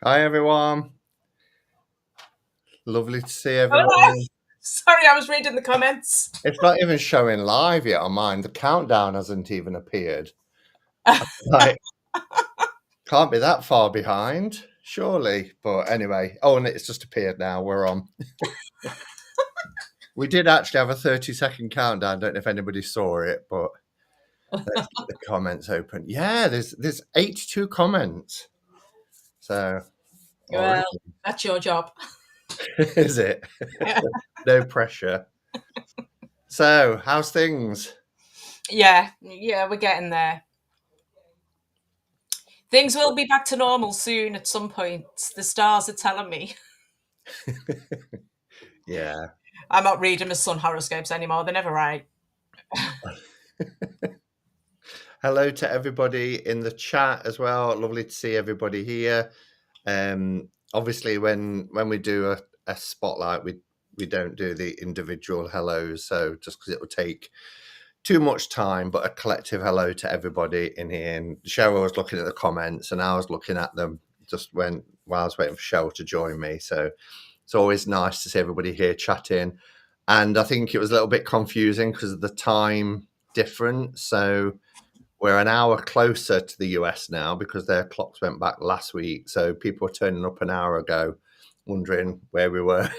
Hi, everyone. Lovely to see everyone. Hello. Sorry, I was reading the comments. It's not even showing live yet on mine. The countdown hasn't even appeared. Like, can't be that far behind, surely. But anyway, and it's just appeared now. We're on. We did actually have a 30-second countdown. Don't know if anybody saw it, but let's get the comments open. Yeah, there's 82 comments. So, Well, that's your job. is it? No pressure. So, how's things? Yeah, we're getting there. Things will be back to normal soon at some point. The stars are telling me. Yeah. I'm not reading my sun horoscopes anymore. They're never right. Hello to everybody in the chat as well. Lovely to see everybody here. Obviously, when we do a spotlight, we don't do the individual hellos, so just because it will take too much time. But a collective hello to everybody in here. And Cheryl was looking at the comments, and I was looking at them just while I was waiting for Cheryl to join me. So it's always nice to see everybody here chatting. And I think it was a little bit confusing because of the time difference. So we're an hour closer to the US now because their clocks went back last week. So people were turning up an hour ago wondering where we were.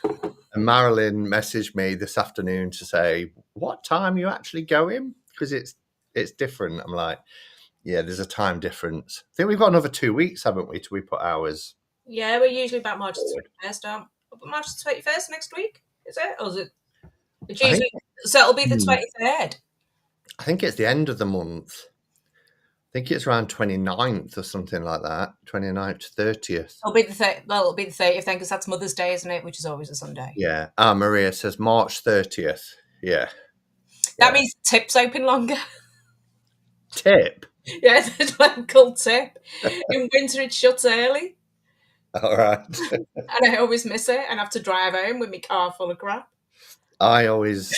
And Marilyn messaged me this afternoon to say, what time are you actually going? Because it's different. I'm like, yeah, there's a time difference. I think we've got another 2 weeks, haven't we, till we put hours? Yeah, we're usually about March the 21st, March the 21st next week, is it? Or is it? It's usually, so it'll be the 23rd. I think it's the end of the month. I think it's around 29th or something like that. 29th to 30th. It'll be the 30th then, because that's Mother's Day, isn't it? Which is always a Sunday. Yeah. Maria says March 30th. Yeah. That means tips open longer. Tip? Yeah, there's one called tip. In winter, it shuts early. All right. And I always miss it and have to drive home with my car full of crap. I always,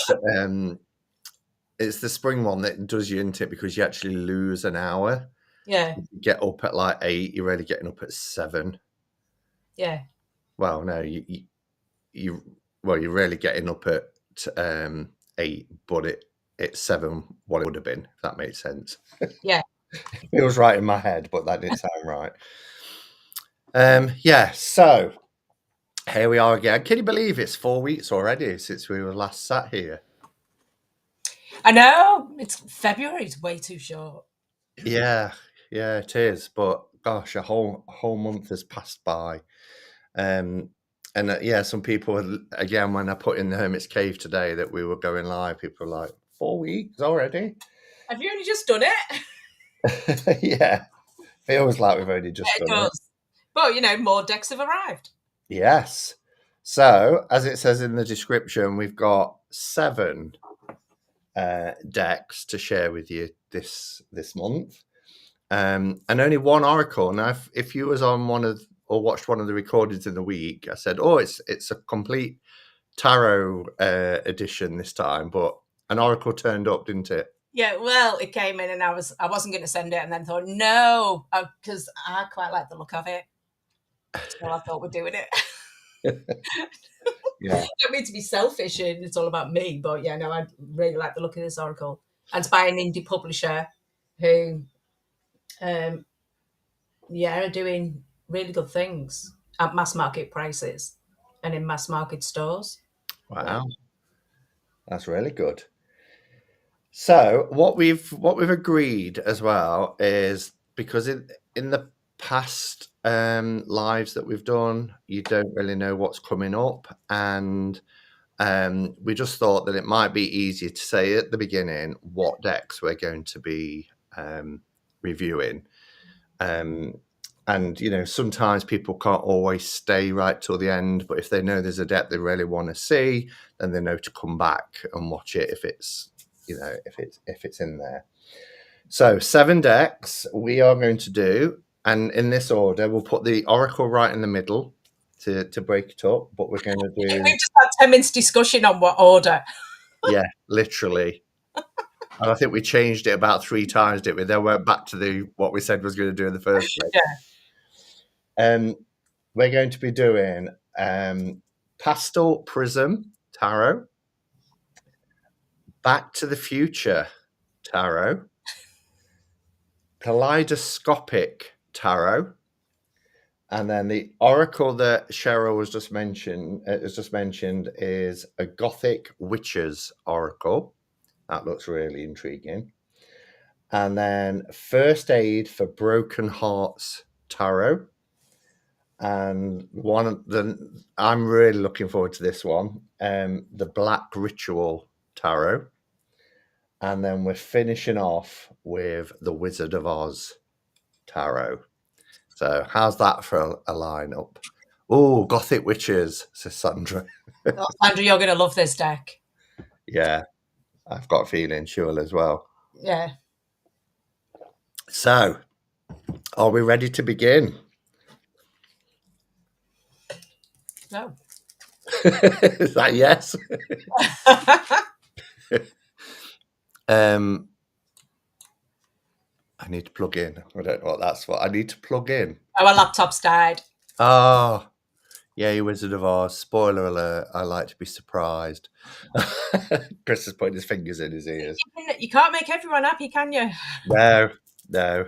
it's the spring one that does you into it because you actually lose an hour. Yeah. You get up at like 8, you're really getting up at 7. Yeah. Well, no, you're really getting up at 8, but it's 7 what it would have been, if that makes sense. Yeah. It was right in my head, but that didn't sound right. Yeah, so here we are again. Can you believe it's 4 weeks already since we were last sat here? I know. It's February. It's way too short. Yeah, it is. But gosh, a whole month has passed by. And some people, again, when I put in the Hermit's Cave today that we were going live, people were like, 4 weeks already? Have you only just done it? Yeah, feels like we've only just done it. But, more decks have arrived. Yes. So, as it says in the description, we've got 7 decks to share with you this month. And only one oracle. Now, if you was on watched one of the recordings in the week, I said, it's a complete tarot edition this time, but an oracle turned up, didn't it? Yeah, well, it came in and I wasn't going to send it and then thought, no, because I quite like the look of it. So I thought we're doing it. Yeah. I don't mean to be selfish and it's all about me, but yeah, no, I really like the look of this oracle. And it's by an indie publisher who are doing really good things at mass market prices and in mass market stores. Wow. That's really good. So what we've agreed as well is, because in the past lives that we've done, you don't really know what's coming up, and we just thought that it might be easier to say at the beginning what decks we're going to be reviewing. And sometimes people can't always stay right till the end, but if they know there's a deck they really want to see, then they know to come back and watch it if it's in there. So 7 decks we are going to do, and in this order. We'll put the oracle right in the middle to break it up, but we're going to do. We've just had 10 minutes discussion on what order. Yeah, literally. And I think we changed it about 3 times, didn't we? Then went back to what we said was going to do in the first place. Yeah. Um, we're going to be doing Pastel Prism Tarot, Back to the Future Tarot, Kaleidoscopic Tarot, and then the oracle that Cheryl has just mentioned is a Gothic Witches Oracle. That looks really intriguing. And then First Aid for Broken Hearts Tarot. And I'm really looking forward to this one. The Black Ritual Tarot. And then we're finishing off with the Wizard of Oz Tarot. So how's that for a lineup? Oh, Gothic Witches, says Sandra. Oh, Andrew, you're going to love this deck. Yeah, I've got a feeling she will as well. Yeah. So, are we ready to begin? No. Is that yes? I need to plug in. I don't know what that's for. I need to plug in. Our laptop's died. Oh, yay, Wizard of Oz. Spoiler alert. I like to be surprised. Chris is putting his fingers in his ears. You can't make everyone happy, can you? No.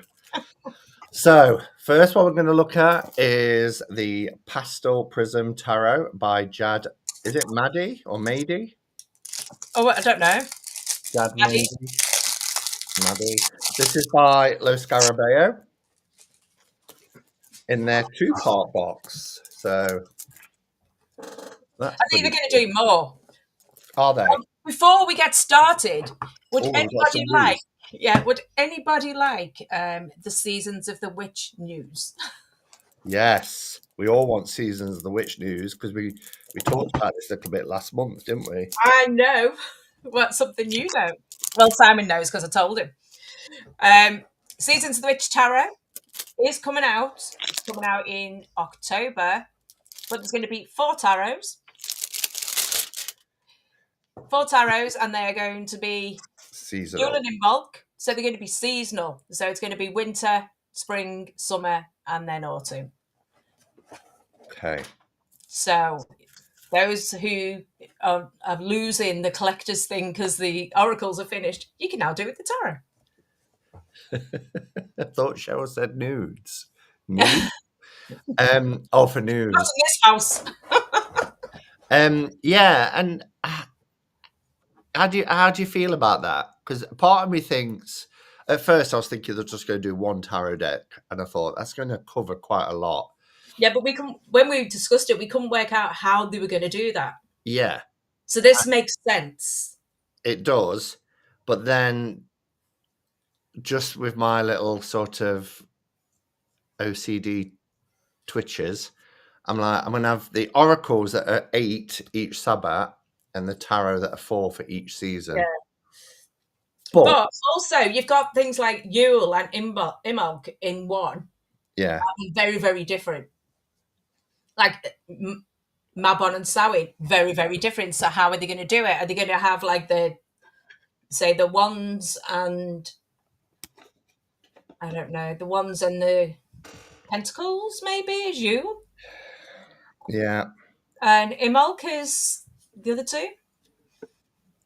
So, first one we're going to look at is the Pastel Prism Tarot by Jad. Is it Maddie or Mady? Oh, I don't know. Jad Maddie. This is by Lo Scarabeo in their two-part box. So, that's I think they're going to do more. Are they? Before we get started, would Ooh, anybody like? Yeah, would anybody like the Seasons of the Witch news? Yes, we all want Seasons of the Witch news because we talked about this a little bit last month, didn't we? I know. What's something you know? Well, Simon knows because I told him. Seasons of the Witch Tarot is coming out. It's coming out in October, but there's going to be 4 tarots. 4 tarots, and they are going to be seasonal and in bulk. So they're going to be seasonal. So it's going to be winter, spring, summer, and then autumn. Okay. So those who are losing the collector's thing because the oracles are finished, you can now do it with the tarot. I thought Cheryl said nudes. Nudes? Oh, for nudes. Not in this house. Yeah, and how do you feel about that? Because part of me thinks, at first I was thinking they're just going to do one tarot deck, and I thought that's going to cover quite a lot. Yeah, but when we discussed it, we couldn't work out how they were going to do that. Yeah. So this makes sense. It does, but then just with my little sort of OCD twitches, I'm like, I'm going to have the oracles that are 8 each Sabbath and the tarot that are 4 for each season. Yeah. But also, you've got things like Yule and Imbolc in one. Yeah. Very, very different. Like Mabon and Samhain, very, very different. So how are they going to do it? Are they going to have like the wands and I don't know, the wands and the pentacles maybe as you? Yeah. And Imbolc is the other 2.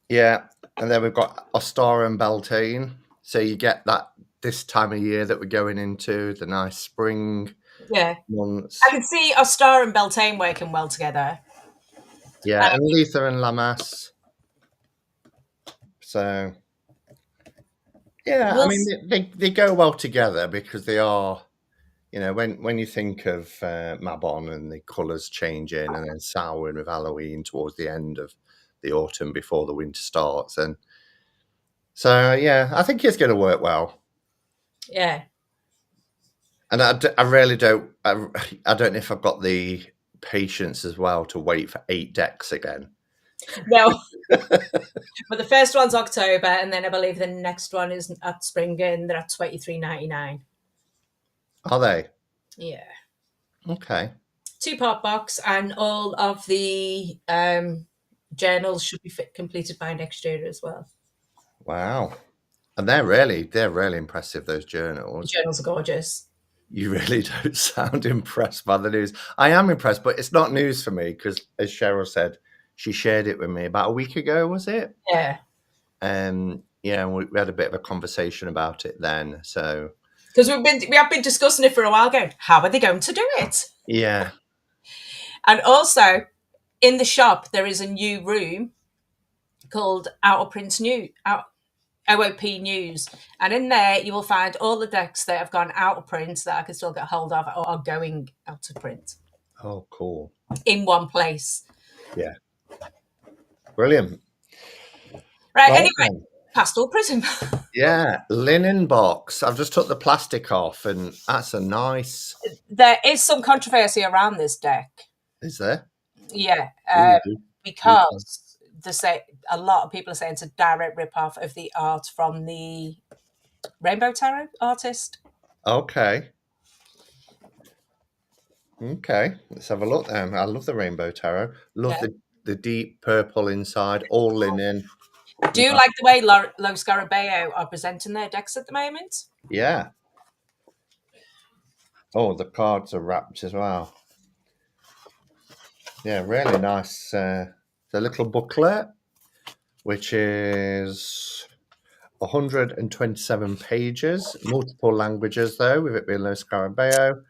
Yeah. And then we've got Ostara and Beltane. So you get that this time of year that we're going into, the nice spring months. I can see Ostara and Beltane working well together. Yeah, and Letha and Lammas. So, yeah, I mean, they go well together because they are, you know, when you think of Mabon and the colours changing and then Samhain with Halloween towards the end of the autumn before the winter starts. And so, yeah, I think it's going to work well. Yeah. And I really don't, I don't know if I've got the patience as well to wait for 8 decks again. No. But the first one's October, and then I believe the next one is at spring, and they're at $23.99. Are they? Yeah. Okay. 2-part box, and all of the journals should be completed by next year as well. Wow. And they're really impressive, those journals. The journals are gorgeous. You really don't sound impressed by the news. I am impressed, but it's not news for me because, as Cheryl said, she shared it with me about a week ago, was it? Yeah. Yeah, we had a bit of a conversation about it then. So Because we have been discussing it for a while ago. How are they going to do it? yeah. And also, in the shop, there is a new room called Out of Print New Out OOP News, and in there you will find all the decks that have gone out of print that I can still get hold of or are going out of print Oh, cool. in one place. Yeah. Brilliant. Right. Right Anyway, then. Pastel Prism. Yeah, linen box. I've just took the plastic off, and that's a nice. There is some controversy around this deck. Is there? Yeah, Ooh, do tell. because they say a lot of people are saying it's a direct rip-off of the art from the Rainbow Tarot artist. Okay. Okay. Let's have a look then. I love the rainbow tarot. Love Yeah. the deep purple inside, all linen. Do you like the way Los Scarabeo are presenting their decks at the moment? Yeah. Oh, the cards are wrapped as well. Yeah, really nice. The little booklet, which is 127 pages, multiple languages though, with it being Los Scarabeo.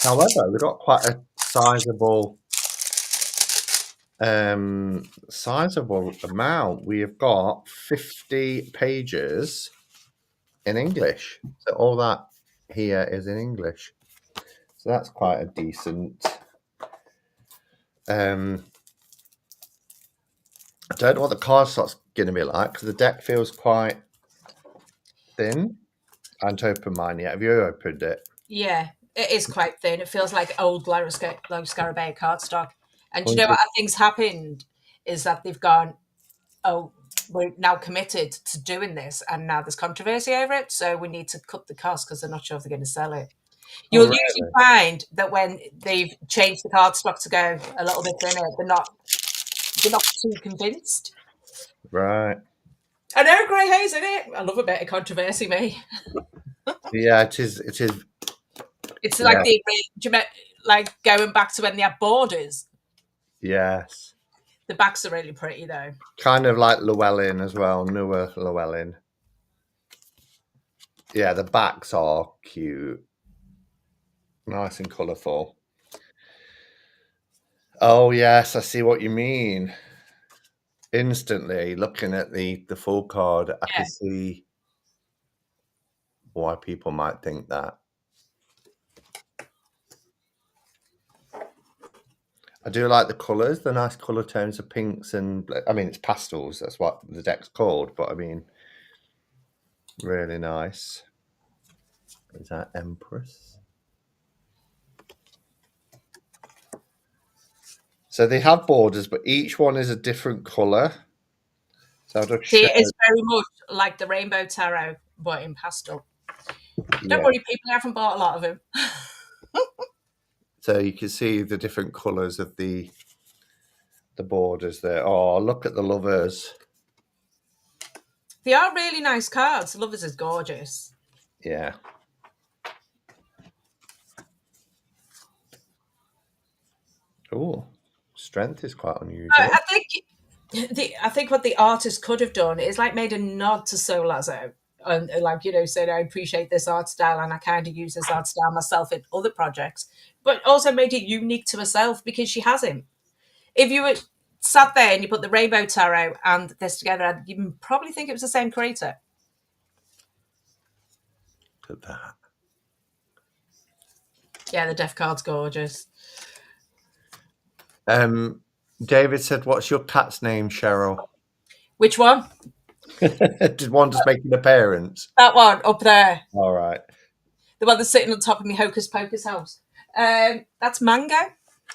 However, we've got quite a sizable amount. We have got 50 pages in English. So all that here is in English. So that's quite a decent. I don't know what the card stock's going to be like because the deck feels quite thin. I haven't opened mine yet. Have you opened it? Yeah, it is quite thin. It feels like old Los Scarabeo cardstock. And do you know what 100. I think's happened is that they've gone, oh, we're now committed to doing this, and now there's controversy over it, so we need to cut the cost because they're not sure if they're going to sell it. Oh, You'll usually really? find that when they've changed the cardstock to go a little bit thinner, they're not too convinced. Right. I know, grey haze in it. I love a bit of controversy, me. Yeah, it is. It is. It's like Yeah. like going back to when they had borders. Yes. The backs are really pretty though. Kind of like Llewellyn as well, newer Llewellyn. Yeah, the backs are cute. Nice and colourful. Oh, yes, I see what you mean. Instantly, looking at the full card, I Yeah. can see why people might think that. I do like the colours, the nice colour tones of pinks and, I mean, it's pastels, that's what the deck's called, but I mean, really nice. Is that Empress? So they have borders, but each one is a different colour. So I'll just See, show. it's very much like the Rainbow Tarot, but in pastel. Don't Yeah. worry, people, I haven't bought a lot of them. So you can see the different colours of the borders there. Oh, look at the lovers. They are really nice cards. Lovers is gorgeous. Yeah. Oh, strength is quite unusual. I think what the artist could have done is like made a nod to Soul Lazo. And like, said, I appreciate this art style and I kind of use this art style myself in other projects, but also made it unique to herself because she has him. If you were sat there and you put the Rainbow Tarot and this together, you'd probably think it was the same creator. Look at that. Yeah, the death card's gorgeous. David said, "What's your cat's name, Cheryl?" Which one? Did one just make an appearance? That one up there. All right. The one that's sitting on top of me Hocus Pocus house. That's Mango.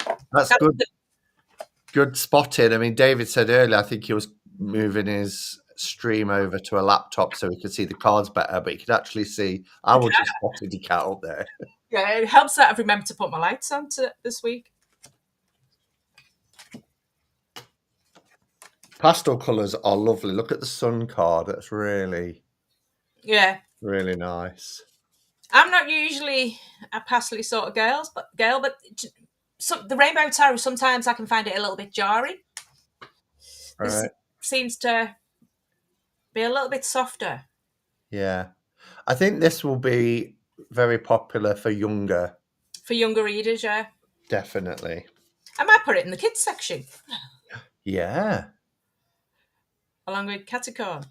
That's That's good. Good spotting. I mean, David said earlier, I think he was moving his stream over to a laptop so he could see the cards better, but he could actually see. I would just spotted the cat up there. Yeah, it helps that I've remembered to put my lights on this week. Pastel colours are lovely. Look at the sun card. That's really, Yeah. really nice. I'm not usually a Pastel sort of but the Rainbow Tarot, sometimes I can find it a little bit jarring. All This right. seems to be a little bit softer Yeah. I think this will be very popular for younger, for younger readers, yeah. definitely. I might put it in the kids section Yeah. along with Caticorn.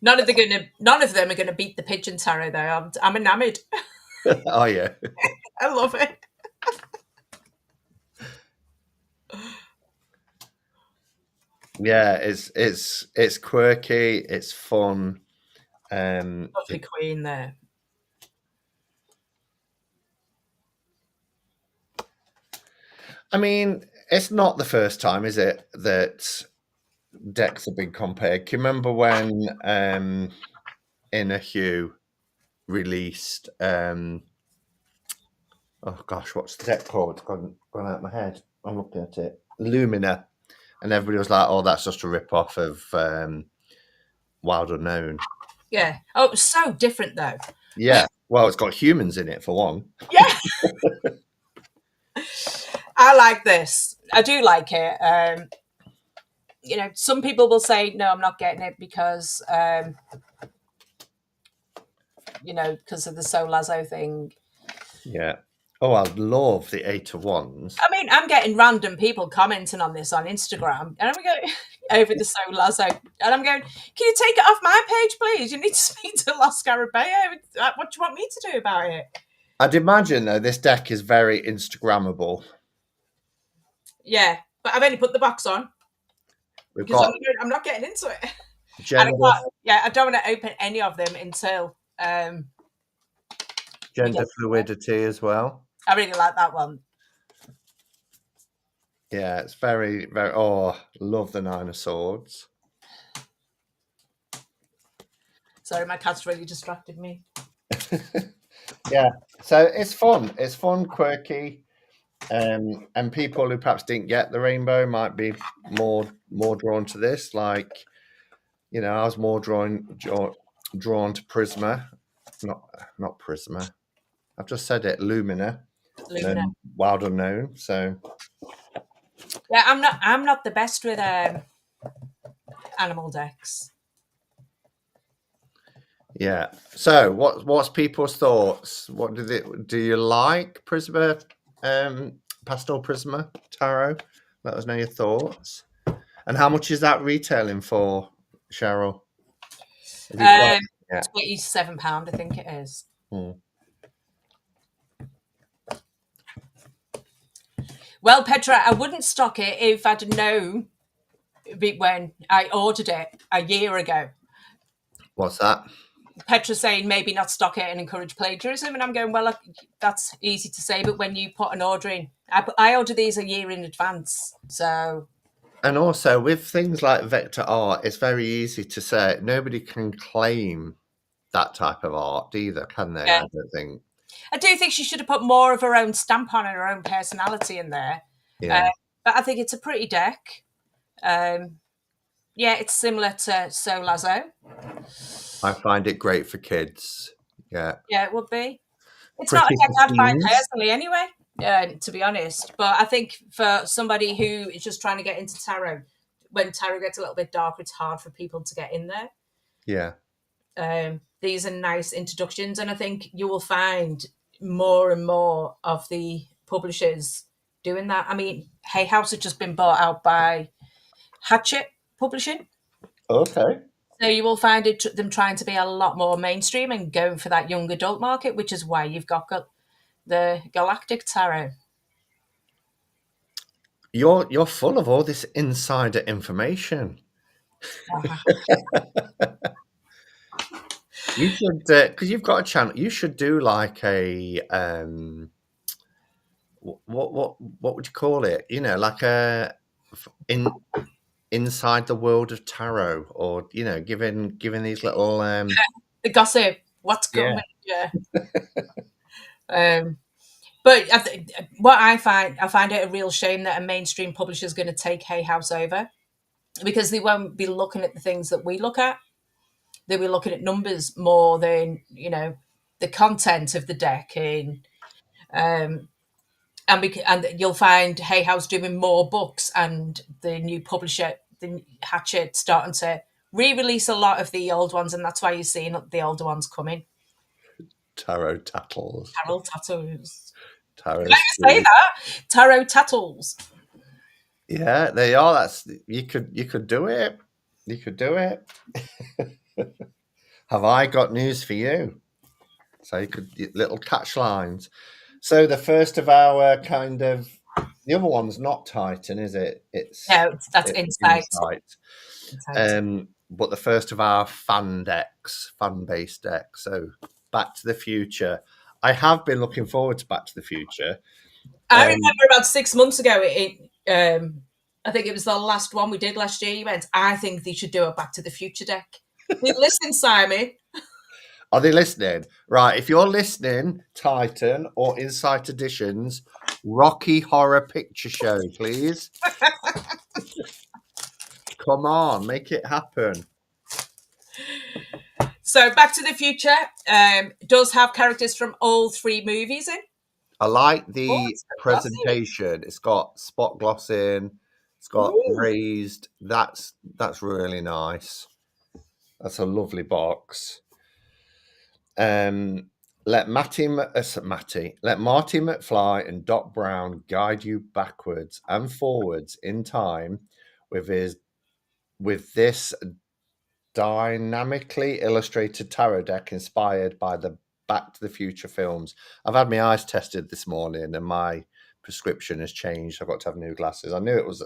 None of them are gonna beat the Pigeon Tarot though. I'm enamoured. Oh yeah. I love it. Yeah, it's quirky, it's fun. Lovely Queen there. I mean, it's not the first time, is it, that decks have been compared? Can you remember when Inner Hue released oh gosh, what's the deck called? It's gone out of my head. I'm looking at it. Lumina. And everybody was like, oh, that's just a rip off of Wild Unknown. Yeah. Oh, it was so different though. Yeah. Well, it's got humans in it for one. Yeah. I like this. I do like it. Some people will say, no, I'm not getting it because, because of the So Lazo thing. Yeah. Oh, I love the Eight of Wands. I mean, I'm getting random people commenting on this on Instagram, and I'm going over the So Lazo, and I'm going, can you take it off my page, please? You need to speak to Los Scarabeo. What do you want me to do about it? I'd imagine, though, this deck is very Instagrammable. Yeah, but I've only put the box on We've because got I'm not getting into it. And I gender, can't, yeah, I don't want to open any of them until we gender get. fluidity as well. I really like that one. Yeah, it's very, very. Oh, love the Nine of Swords. Sorry, my cat's really distracted me. Yeah, so it's fun. It's fun, quirky, and people who perhaps didn't get the rainbow might be more drawn to this. Like, I was more drawn to Prisma, not Prisma. I've just said it, Lumina, Luna. and Wild Unknown. So Yeah, I'm not the best with animal decks. yeah. So what's people's thoughts? What do you like Prisma, Pastel Prisma Tarot? Let us know your thoughts. And how much is that retailing for, Cheryl? Have you got? Yeah. £27, I think it is. Hmm. Well, Petra, I wouldn't stock it if I'd known when I ordered it a year ago. What's that? Petra saying maybe not stock it and encourage plagiarism, and I'm going, well, that's easy to say, but when you put an order in, I order these a year in advance, so. And also with things like vector art, it's very easy to say nobody can claim that type of art either, can they? Yeah. I don't think. I do think she should have put more of her own stamp on and her own personality in there. Yeah. But I think it's a pretty deck. Yeah, it's similar to So Lazo. I find it great for kids. Yeah. Yeah, it would be. It's not a Pretty deck for I'd find teens. personally anyway, to be honest. But I think for somebody who is just trying to get into tarot, when tarot gets a little bit darker, it's hard for people to get in there. Yeah. These are nice introductions, and I think you will find more and more of the publishers doing that. I mean, Hay House has just been bought out by Hatchet Publishing. Okay. So you will find them trying to be a lot more mainstream and going for that young adult market, which is why you've got the Galactic Tarot. You're full of all this insider information. You should, because you've got a channel. You should do like a what would you call it? Like inside the world of tarot, or giving these little The gossip, what's yeah. coming? Yeah. But what I find it a real shame that a mainstream publisher is going to take Hay House over, because they won't be looking at the things that we look at. They'll be looking at numbers more than the content of the deck in. Um, and you'll find Hay House doing more books, and the new publisher, the Hatchet, starting to re-release a lot of the old ones, and that's why you're seeing the older ones coming. Tarot tattles. Tarot tattoos. Tarot Did I even say that? Tarot tattles. Yeah, they are. That's you could do it. You could do it. Have I got news for you? So you could little catch lines. So the first of our kind of the other one's not Titan, is it? No, that's It's Insight. Insight. Insight. But the first of our fan decks, fan based decks. So Back to the Future. I have been looking forward to Back to the Future. I remember about 6 months ago, I think it was the last one we did last year. You went, I think they should do a Back to the Future deck. Listen, Simon. Are they listening? Right. If you're listening, Titan or Insight Editions, Rocky Horror Picture Show, please. Come on, make it happen. So Back to the Future does have characters from all three movies in. I like the it's presentation. It's got spot glossing. It's got Ooh. raised. That's really nice. That's a lovely box. Let Marty McFly and Doc Brown guide you backwards and forwards in time with this dynamically illustrated tarot deck inspired by the Back to the Future films. I've had my eyes tested this morning and my prescription has changed. I've got to have new glasses. I knew it was.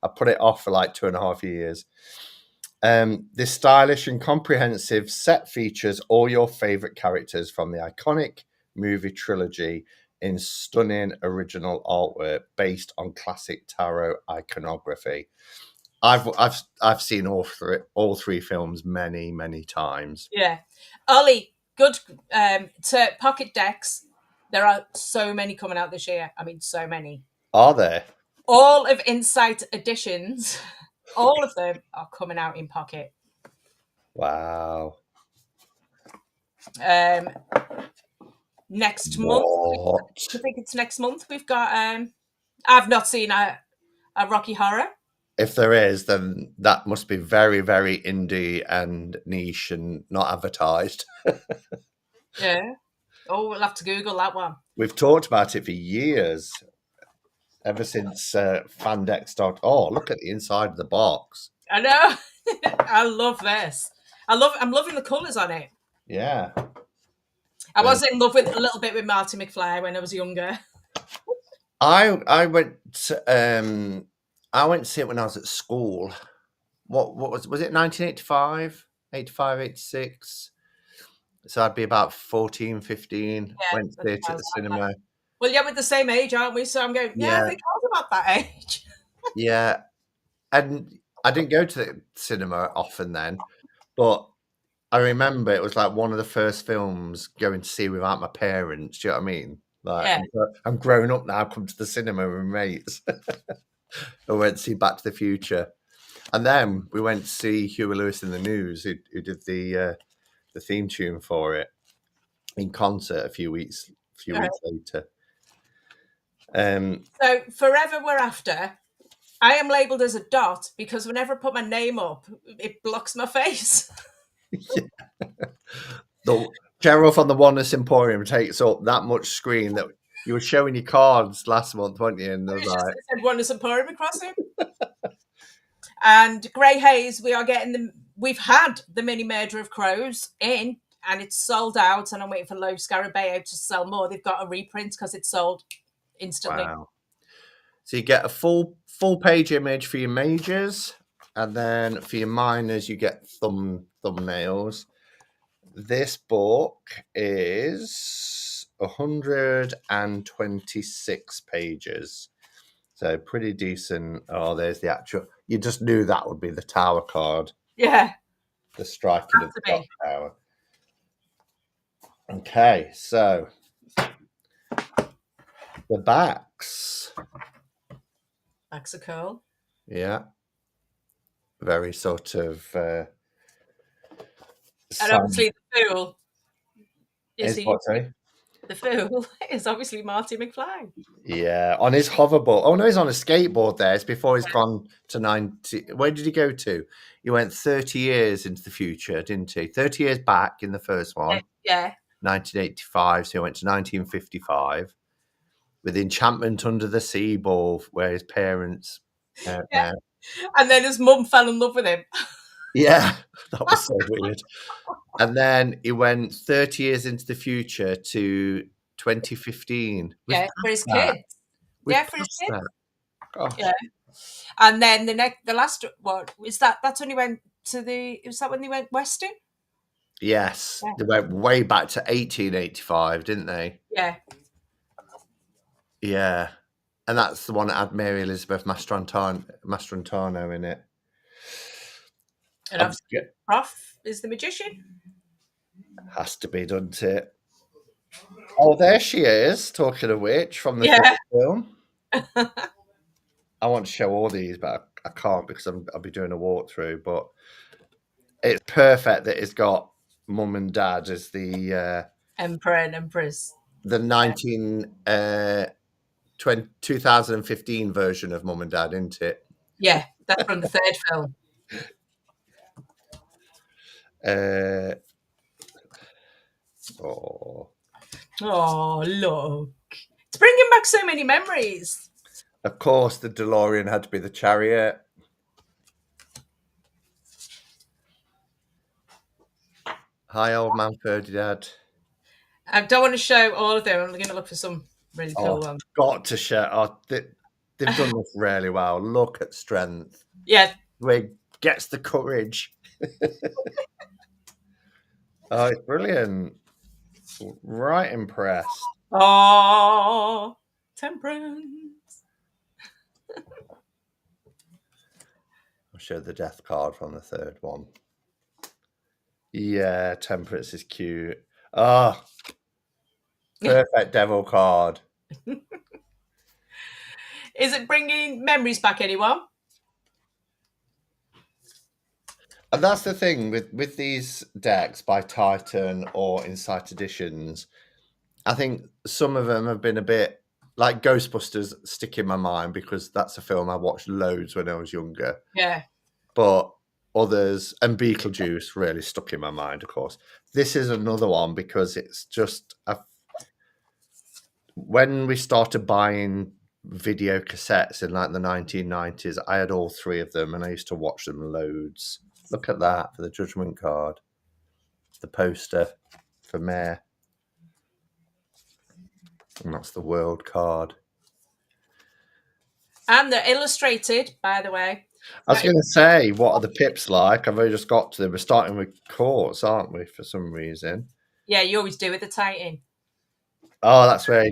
I put it off for like 2.5 years. This stylish and comprehensive set features all your favorite characters from the iconic movie trilogy in stunning original artwork based on classic tarot iconography. I've seen all three films many times. Yeah. Ollie, good to pocket decks. There are so many coming out this year. I mean, so many. Are there? All of Insight editions, all of them are coming out in pocket. Wow. Next What? month, I think it's next month, we've got I've not seen a Rocky Horror. If there is, then that must be very, very indie and niche and not advertised. Yeah. Oh, we'll have to Google that one. We've talked about it for years, ever since Fandex started. Oh, look at the inside of the box. I know. I love this. I'm loving the colours on it. Yeah. I was in love with a little bit with Marty McFly when I was younger. I went to see it when I was at school. What was it 1985? 85, 86? So I'd be about 14, 15. Yeah, Went to see it at the cinema. Well, yeah, we're the same age, aren't we? So I'm going, yeah, I think I was about that age. Yeah. And I didn't go to the cinema often then, but I remember it was like one of the first films going to see without my parents. Do you know what I mean? Like, Yeah. I'm grown up now, come to the cinema with mates. I went to see Back to the Future. And then we went to see Huey Lewis in the News, who did the theme tune for it in concert a few weeks later. So forever we're after. I am labelled as a dot because whenever I put my name up, it blocks my face. The Cheryl from the Oneness Emporium takes up that much screen that you were showing your cards last month, weren't you? And I was like, said Oneness Emporium across it. And Grey Haze, we've had the mini Murder of Crows in, and it's sold out, and I'm waiting for Low Scarabeo to sell more. They've got a reprint because it's sold instantly. wow. So you get a full page image for your majors, and then for your minors you get thumbnails. This book is 126 pages. So pretty decent. Oh, there's the actual. You just knew that would be the tower card. Yeah. The striking of the clock tower. Okay, so the backs. Backs are cool. Yeah. Very sort of. And obviously the Fool. Is he what, sorry? the fool? Is obviously Marty McFly. Yeah, on his hoverboard. Oh no, he's on a skateboard there. It's before he's gone to 90. Where did he go to? He went 30 years into the future, didn't he? 30 years back in the first one, Yeah. 1985. So he went to 1955 with Enchantment Under the Sea ball, where his parents. Yeah. And then his mum fell in love with him. Yeah, that was so weird. And then he went 30 years into the future to 2015. We've Yeah, for passed his that. kids. We've Yeah, for his passed kids. that. Gosh. Yeah. And then the last one is that's when he went to was that when they went western? Yes, Yeah. they went way back to 1885, didn't they? Yeah. Yeah, and that's the one that had Mary Elizabeth Mastrantano in it. And obviously It Prof is the magician. has to be, doesn't it? Oh, there she is. Talking of which, from the third Yeah. film. I want to show all these, but I can't because I'll be doing a walkthrough. But it's perfect that it's got mum and dad as Emperor and Empress. the 2015 version of mum and dad, isn't it? Yeah, that's from the third film. Oh, Oh, look. It's bringing back so many memories. of course, the DeLorean had to be the chariot. Hi, old man Ferdinand. I don't want to show all of them. I'm going to look for some really cool Oh, ones. got to share. Oh, they've done this really well. Look at strength. Yeah. Where gets the courage. Oh, it's brilliant. Right impressed. Oh, temperance. I'll show the death card from the third one. Yeah, temperance is cute. Ah, perfect devil card. Is it bringing memories back, anyone? And that's the thing with these decks by Titan or Insight Editions. I think some of them have been a bit like Ghostbusters stick in my mind because that's a film I watched loads when I was younger. Yeah. But others, and Beetlejuice really stuck in my mind, of course. This is another one because it's just when we started buying video cassettes in like the 1990s, I had all three of them and I used to watch them loads. Look at that for the judgment card, the poster for Mayor. And that's the world card. And they're illustrated, by the way. I was going to say, what are the pips like? I've only just got to them. We're starting with quartz, aren't we, for some reason? Yeah, you always do with the Titan. Oh, that's where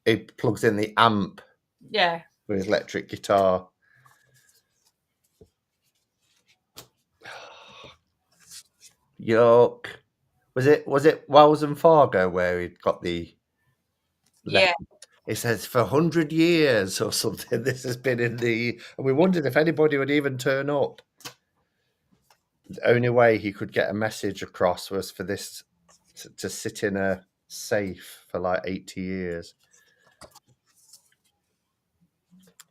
he plugs in the amp Yeah. with his electric guitar. Yuck. Was it Wells and Fargo where he got the Yeah. It says for 100 years or something. This has been in the. And we wondered if anybody would even turn up. The only way he could get a message across was for this to sit in a safe for like 80 years.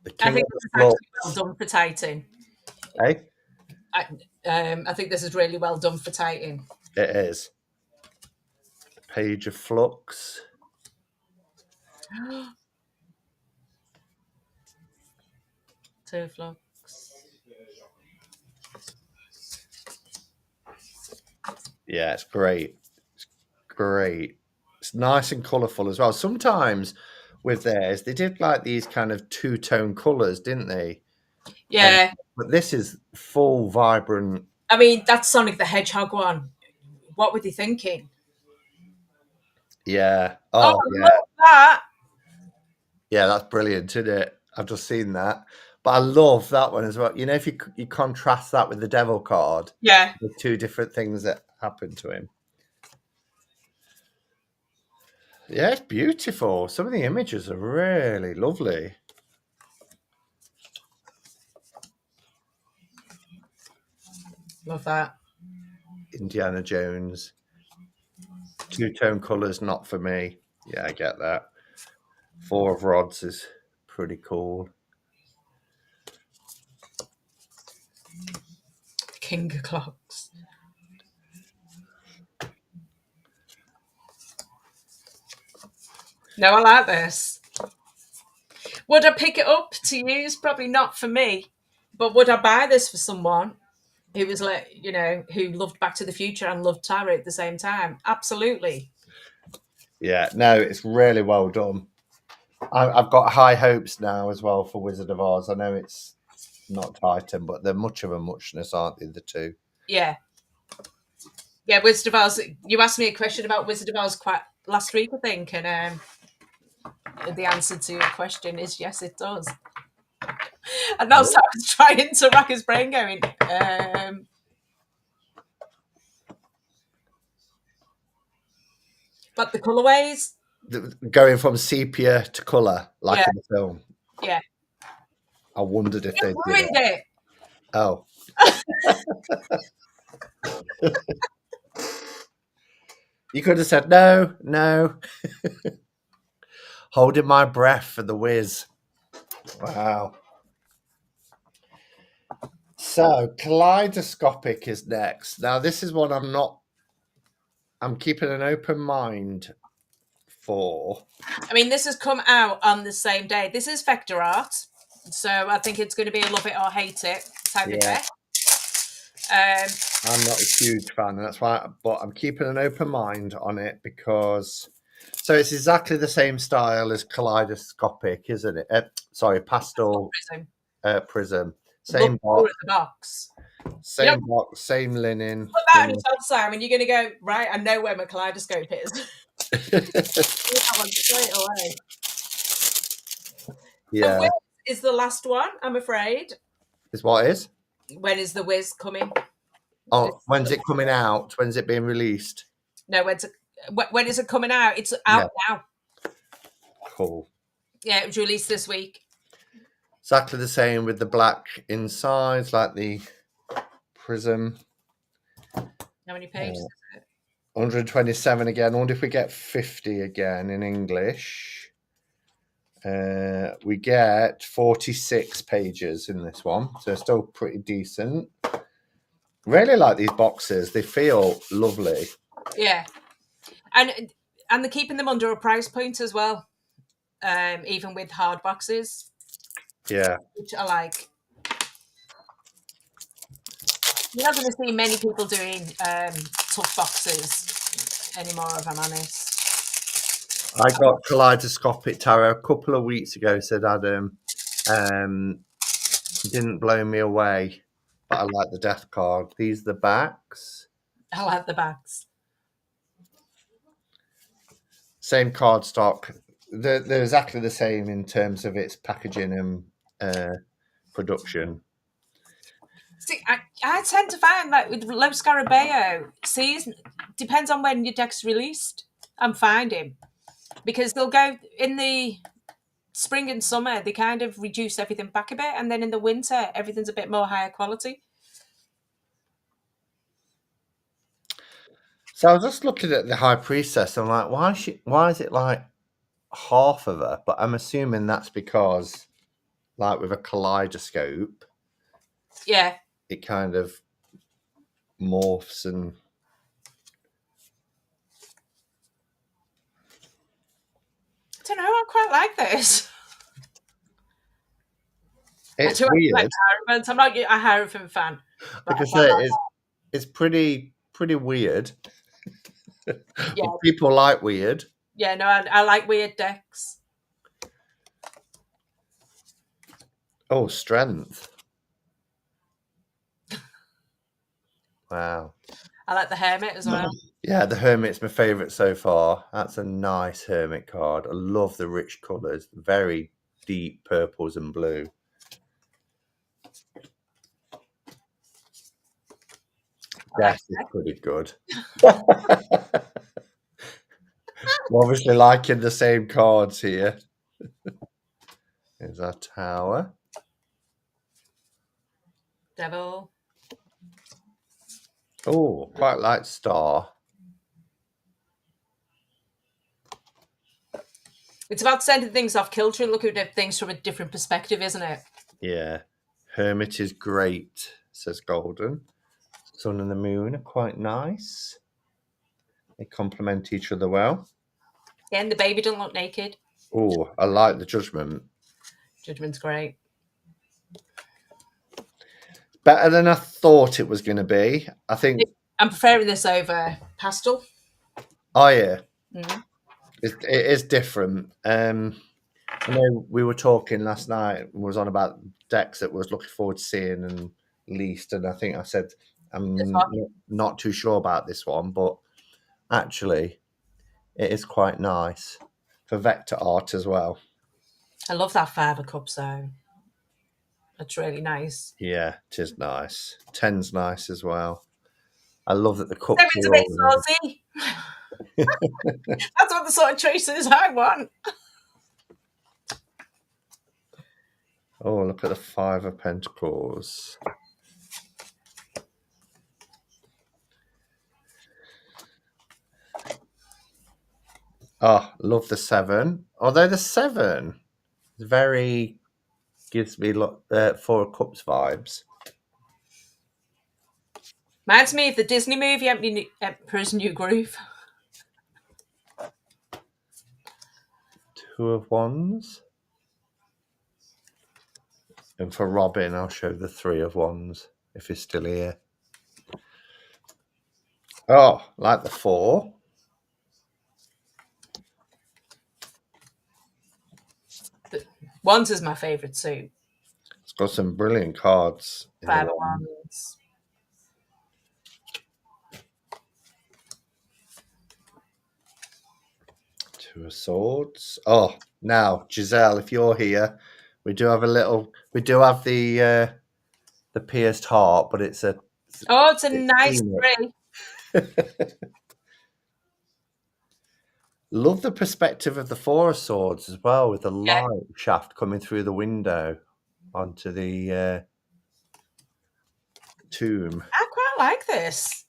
The I King think of this the is actually Flux. well done for Titan. Hey, I think this is really well done for Titan. it is. Page of Flux. Two flux. Yeah, it's great. It's great. It's nice and colourful as well. Sometimes with theirs, they did like these kind of two-tone colours, didn't they? Yeah. But this is full, vibrant. I mean, that's Sonic the Hedgehog one. What were they thinking? Yeah. Oh, Oh, yeah. look at that. Yeah, that's brilliant, isn't it? I've just seen that. But I love that one as well. You know, if you contrast that with the devil card, Yeah. the two different things that happen to him. Yeah, it's beautiful. Some of the images are really lovely. Love that. Indiana Jones. Two-tone colours, not for me. Yeah, I get that. Four of rods is pretty cool. King of clocks. No, I like this. Would I pick it up to use? Probably not for me. But would I buy this for someone who was like, you know, who loved Back to the Future and loved tarot at the same time? Absolutely. Yeah, no, it's really well done. I've got high hopes now as well for Wizard of Oz. I know it's not Titan, but they're much of a muchness, aren't they, the two? Yeah. Yeah, Wizard of Oz. You asked me a question about Wizard of Oz quite last week, I think, and the answer to your question is yes, it does. And that's how I was trying to rack his brain going. But the colourways, Going from sepia to colour, like yeah, in the film. yeah. I wondered if You they'd do ruined that. it. Oh. You could have said no, no. Holding my breath for the whiz. Wow. So, Kaleidoscopic is next. Now, this is one I'm keeping an open mind for. I mean, this has come out on the same day. This is vector art, so I think it's going to be a love it or hate it type of deck. I'm not a huge fan, and that's why, but I'm keeping an open mind on it because. So it's exactly the same style as Kaleidoscopic, isn't it? Sorry, Pastel Prism. Same box, The box. same box, same linen. Put that on yourself, Simon. You're going to go, right, I know where my kaleidoscope is. That one straight away. Yeah. The Wiz is the last one, I'm afraid. Is what is? When is the Wiz coming? Oh, when's it coming out? When's it being released? No, when is it coming out? It's out now. Cool. Yeah, it was released this week. Exactly the same with the black insides, like the Prism. How many pages is it? 127 again. I wonder if we get 50 again in English. We get 46 pages in this one, so still pretty decent. Really like these boxes. They feel lovely. Yeah. And they're keeping them under a price point as well, even with hard boxes. Yeah. Which I like. You're not going to see many people doing tough boxes anymore, if I'm honest. I got Kaleidoscopic Tarot a couple of weeks ago, said Adam. Didn't blow me away, but I like the death card. These are the backs. I like the backs. Same card stock. They're exactly the same in terms of its packaging and production. See, I tend to find that with Low Scarabeo, season depends on when your deck's released. I'm finding because they'll go in the spring and summer, they kind of reduce everything back a bit, and then in the winter, everything's a bit more higher quality. So I was just looking at the High Priestess. I'm like, why is it like half of her? But I'm assuming that's because, like with a kaleidoscope, Yeah, it kind of morphs and. I don't know. I quite like this. It's weird. Like Hierophant. I'm not a Hierophant fan. Like I say, it's pretty weird. Yeah. People like weird. Yeah, no, I like weird decks. Oh, strength. Wow. I like the Hermit as well. Yeah, the Hermit's my favourite so far. That's a nice Hermit card. I love the rich colours. Very deep purples and blue. Death is pretty good. We're obviously liking the same cards here. There's our Tower. Devil. Oh, quite like Star. It's about sending things off kilter and looking at things from a different perspective, isn't it? Yeah. Hermit is great, says Golden. Sun and the moon are quite nice. They complement each other well. Yeah, and the baby don't look naked. Oh, I like the judgment. Judgment's great. Better than I thought it was going to be. I think. I'm preferring this over Pastel. Oh yeah, Mm. it is different. I know we were talking last night. Was on about decks that was looking forward to seeing and least, and I think I said This I'm one. not too sure about this one, but actually, it is quite nice for vector art as well. I love that Five of Cups though. That's really nice. Yeah, it is nice. Ten's nice as well. I love that the cups Seven's a are bit all. saucy. That's what the sort of choices I want. Oh, look at the Five of Pentacles. Oh, love the Seven. Although the Seven is very gives me Four of Cups vibes. Reminds me of the Disney movie Emperor's New Groove. Two of Wands. And for Robin, I'll show the Three of Wands if he's still here. Oh, like the Four. Wands is my favourite suit. It's got some brilliant cards in the Five of one. Wands. Two of Swords. Oh, now Giselle, if you're here, we do have the pierced heart, but it's Oh, it's a nice three. Love the perspective of the Four of Swords as well, with the Yeah, light shaft coming through the window onto the tomb. I quite like this.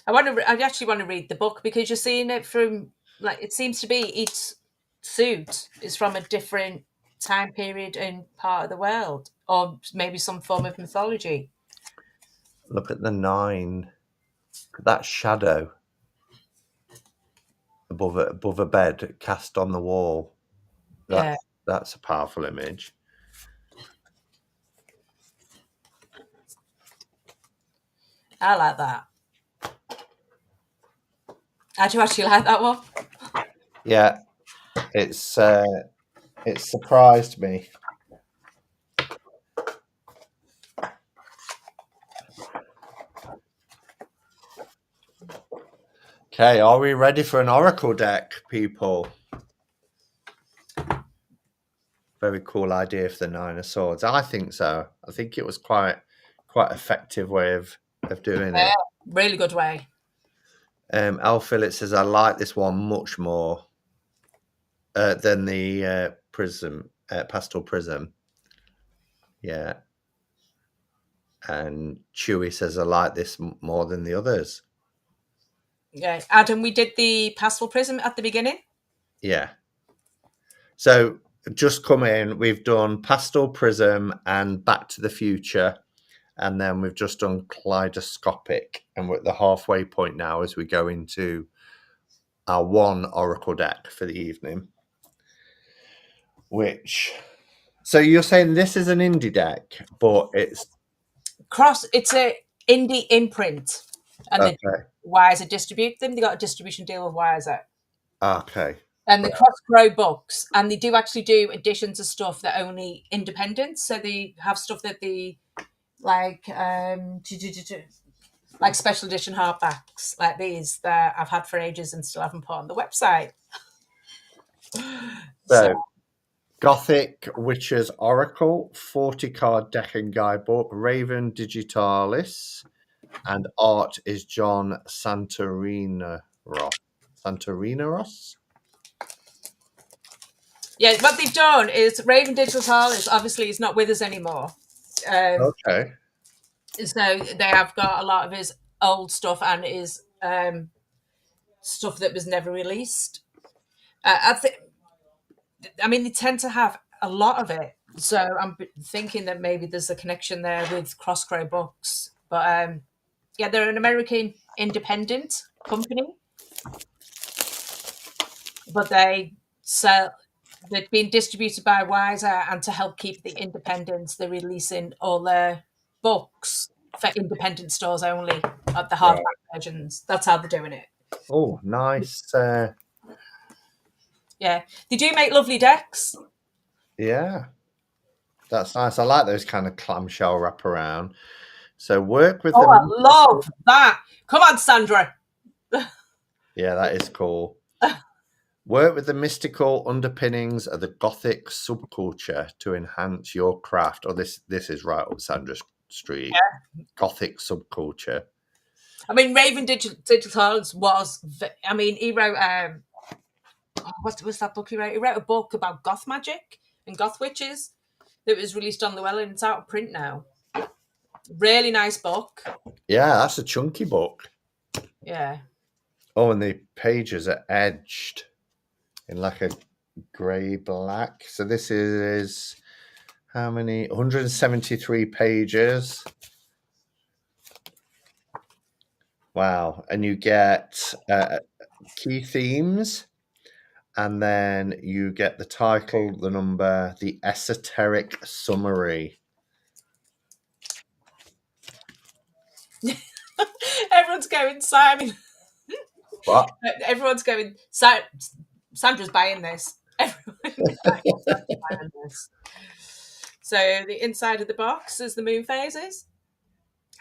I actually want to read the book because you're seeing it from like it seems to be each suit is from a different time period and part of the world, or maybe some form of mythology. Look at the Nine. That shadow above a bed cast on the wall. Yeah, That's a powerful image. I like that. I do actually like that one. Yeah, it surprised me. Okay, are we ready for an oracle deck, people? Very cool idea for the Nine of Swords. I think so. I think it was quite effective way of doing it. Really good way. Al Phillip says, I like this one much more than the Prism, Pastel Prism. Yeah. And Chewy says, I like this more than the others. Yeah, Adam, we did the Pastel Prism at the beginning. Yeah. So just come in. We've done Pastel Prism and Back to the Future. And then we've just done Kaleidoscopic. And we're at the halfway point now as we go into our one oracle deck for the evening. So you're saying this is an indie deck, but it's a indie imprint, and okay. the Wiser distribute them. They got a distribution deal with Wiser, Okay. and the Crossgrow books, and they do actually do editions of stuff that only independents. So they have stuff that they like like special edition hardbacks like these that I've had for ages and still haven't put on the website. So Gothic Witches Oracle, 40 card deck and guidebook, Raven Digitalis, and art is John Santorina Ross. Yeah, what they've done is Raven Digitalis obviously is not with us anymore. Okay. So they have got a lot of his old stuff and his stuff that was never released. I mean, they tend to have a lot of it, so I'm thinking that maybe there's a connection there with Crosscrow Books. But yeah, they're an American independent company, but they sell. They've been distributed by Wiser, and to help keep the independence, they're releasing all their books for independent stores only, at the hardback Right. versions. That's how they're doing it. Oh, nice. Yeah, they do make lovely decks. Yeah, that's nice. I like those kind of clamshell wraparound. So work with Oh, I them. love that. Come on, Sandra. Yeah, that is cool. Work with the mystical underpinnings of the Gothic subculture to enhance your craft. Oh, this is right up Sandra's street. Yeah. Gothic subculture. I mean, Raven Digital was. I mean, he wrote. What's that book he wrote? He wrote a book about goth magic and goth witches that was released on Llewellyn. It's out of print now. Really nice book. Yeah, that's a chunky book. Yeah. Oh, and the pages are edged in like a grey black. So this is how many? 173 pages. Wow. And you get key themes, and then you get the title, the number, the esoteric summary. Everyone's going, Simon. What? Everyone's going, Sandra's buying this. Everyone's buying this. So the inside of the box is the moon phases.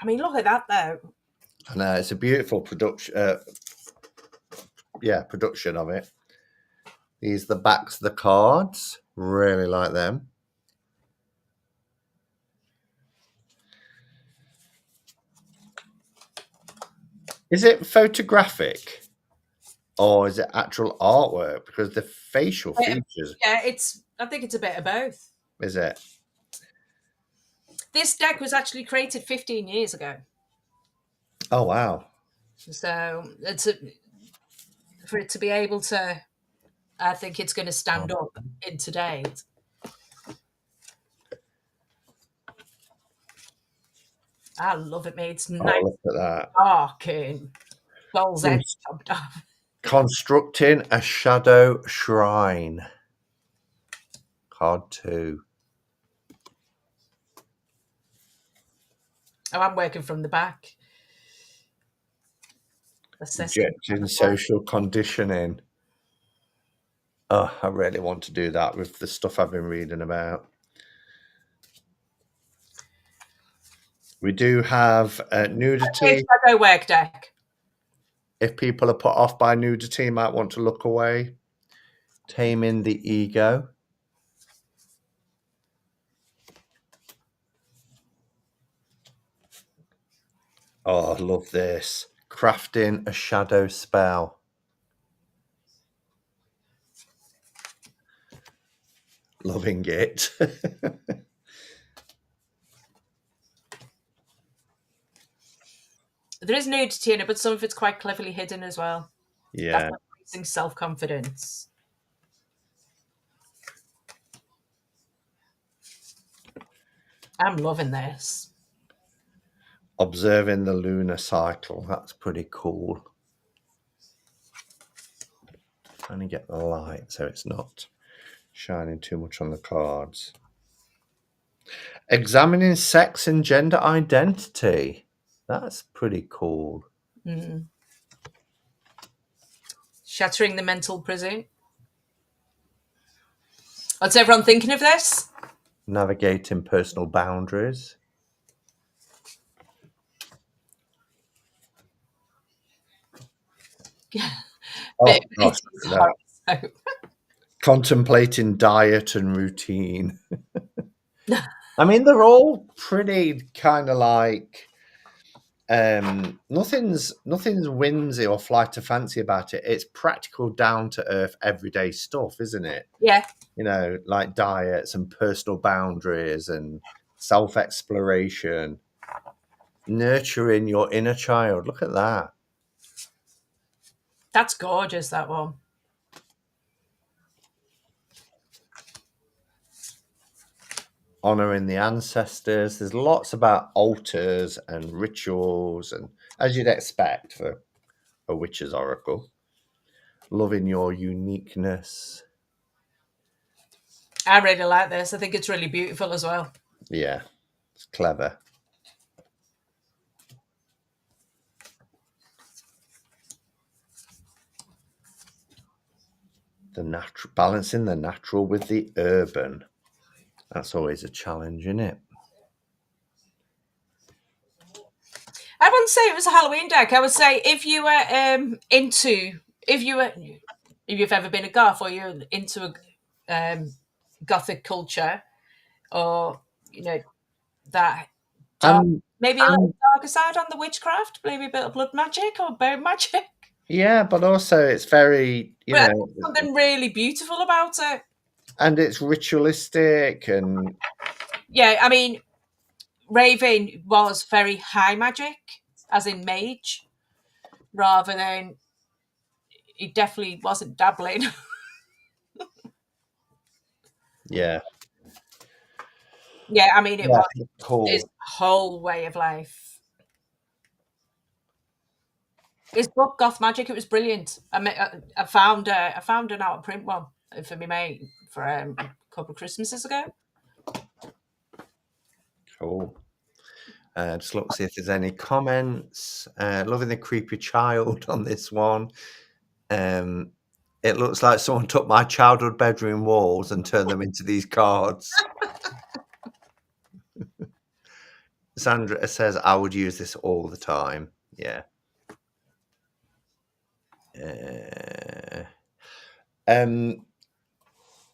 I mean, look at that though. I know, it's a beautiful production. Production of it. These are the backs of the cards. Really like them. Is it photographic or is it actual artwork? Because the facial features. Yeah, I think it's a bit of both. Is it? This deck was actually created 15 years ago. Oh, wow. So for it to be able to, I think it's going to stand up in today. I love it, mate. It's nice. Oh, look at that. Dark and goals edge topped off. Constructing a shadow shrine. Card 2. Oh, I'm working from the back. Rejecting social conditioning. Oh, I really want to do that with the stuff I've been reading about. We do have nudity. Shadow work deck. If people are put off by nudity, might want to look away. Taming the ego. Oh, I love this. Crafting a shadow spell. Loving it. There is nudity in it, but some of it's quite cleverly hidden as well. Yeah. That's increasing self-confidence. I'm loving this. Observing the lunar cycle. That's pretty cool. Trying to get the light so it's not shining too much on the cards. Examining sex and gender identity. That's pretty cool. Mm. Shattering the mental prison. What's everyone thinking of this? Navigating personal boundaries. Oh, gosh, look at that. Contemplating diet and routine. I mean, they're all pretty kind of like nothing's whimsy or flight of fancy about it. It's practical, down to earth, everyday stuff, isn't it? Yeah. You know, like diets and personal boundaries and self exploration, nurturing your inner child. Look at that. That's gorgeous, that one. Honoring the ancestors. There's lots about altars and rituals, and as you'd expect for a witch's oracle. Loving your uniqueness. I really like this. I think it's really beautiful as well. Yeah, it's clever. The natural, balancing the natural with the urban. That's always a challenge, isn't it? I wouldn't say it was a Halloween deck. I would say if you were if you've ever been a goth or you're into a Gothic culture, or that dark, And maybe a little darker side on the witchcraft, maybe a bit of blood magic or bone magic. yeah, but also it's very, But I think something really beautiful about it. and it's ritualistic, and Yeah, I mean, Raven was very high magic, as in mage, rather than he definitely wasn't dabbling. yeah, Yeah, I mean, it was his cool. whole way of life. His book, Goth Magic, it was brilliant. I found an out of print one for me mate for a couple of Christmases ago. Cool. Just look, see if there's any comments. Loving the creepy child on this one. It looks like someone took my childhood bedroom walls and turned them into these cards. Sandra says, I would use this all the time. Yeah.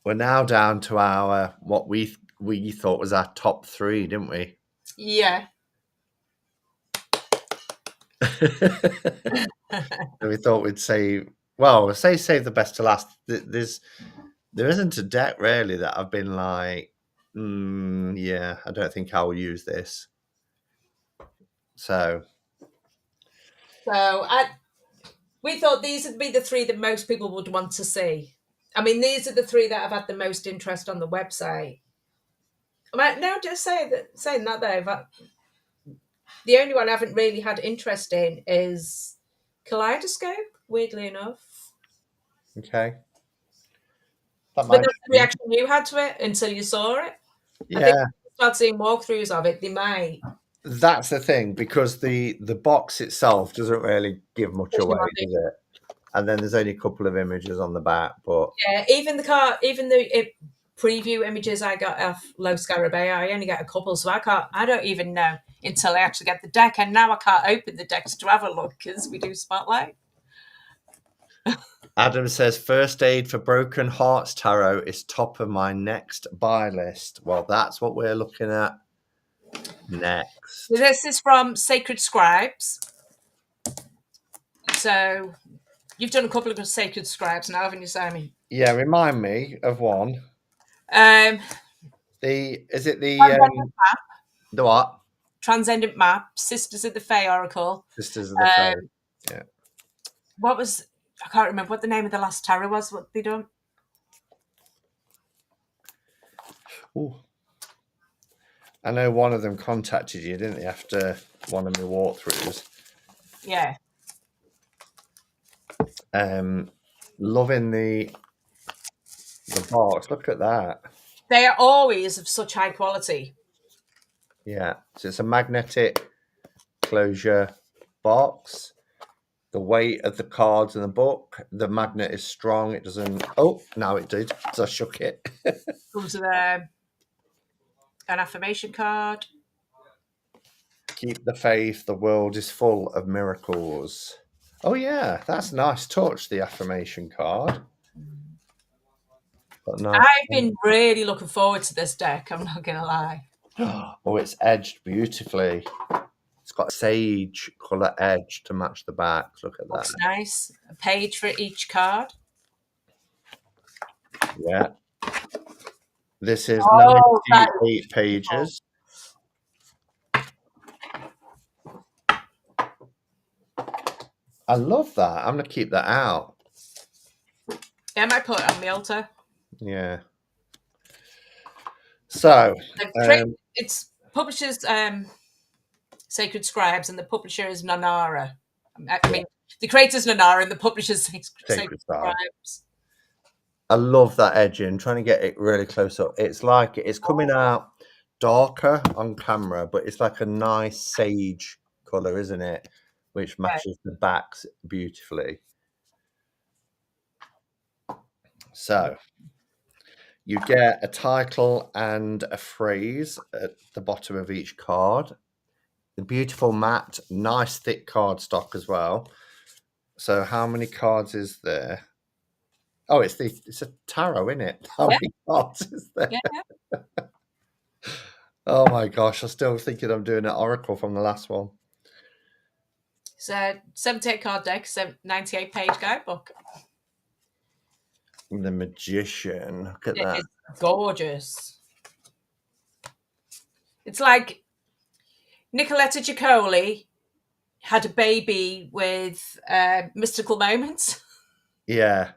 We're now down to our what we thought was our top 3, didn't we? Yeah. So we thought we'd say save the best to last. There isn't a deck really that I've been like, yeah, I don't think I'll use this. So we thought these would be the 3 that most people would want to see. I mean, these are the 3 that have had the most interest on the website. Now, just saying that though, the only one I haven't really had interest in is Kaleidoscope, weirdly enough. okay. But that's the reaction you had to it until you saw it. Yeah. I think if you start seeing walkthroughs of it, they might. That's the thing, because the box itself doesn't really give much away, does it? And then there's only a couple of images on the back, but yeah, even the preview images I got off Low Scarabea, I only get a couple, so I don't even know until I actually get the deck, and now I can't open the decks to have a look because we do Spotlight. Adam says First Aid for Broken Hearts Tarot is top of my next buy list. Well, that's what we're looking at next. So this is from Sacred Scribes. So you've done a couple of Sacred Scribes now, haven't you, Simon? Yeah, remind me of one. Is it the Map? The what? Transcendent Map, Sisters of the Fae Oracle. Sisters of the Fae. Yeah. What was, I can't remember what the name of the last tarot was, what they done. Ooh. I know one of them contacted you, didn't they, after one of my walkthroughs? Yeah. Loving the box. Look at that. They are always of such high quality. Yeah. So it's a magnetic closure box. The weight of the cards in the book, the magnet is strong. It doesn't. Oh, now it did. So I shook it. Comes with an affirmation card. Keep the faith. The world is full of miracles. Oh yeah, that's a nice touch. The affirmation card. But no, I've been really looking forward to this deck. I'm not gonna lie. Oh, it's edged beautifully. It's got a sage colour edge to match the back. Look at that. Looks nice. A page for each card. Yeah. This is 98 pages. I love that. I'm going to keep that out. Yeah, I might put it on the altar. Yeah. So, It's publishers Sacred Scribes, and the publisher is Nanara. I mean, the creator's Nanara, and the publisher's Sacred Sacred Style. Scribes. I love that edging. Trying to get it really close up. It's like it's coming out darker on camera, but it's like a nice sage color, isn't it? Which matches the backs beautifully. So you get a title and a phrase at the bottom of each card. The beautiful matte, nice thick cardstock as well. So how many cards is there? Oh, it's a tarot, isn't it? How many cards is there? Yeah. Oh my gosh, I'm still thinking I'm doing an oracle from the last one. It's a 78 card deck, 98 page guidebook. The Magician. Look at that. It's gorgeous. It's like Nicoletta Giaccoli had a baby with mystical moments. Yeah.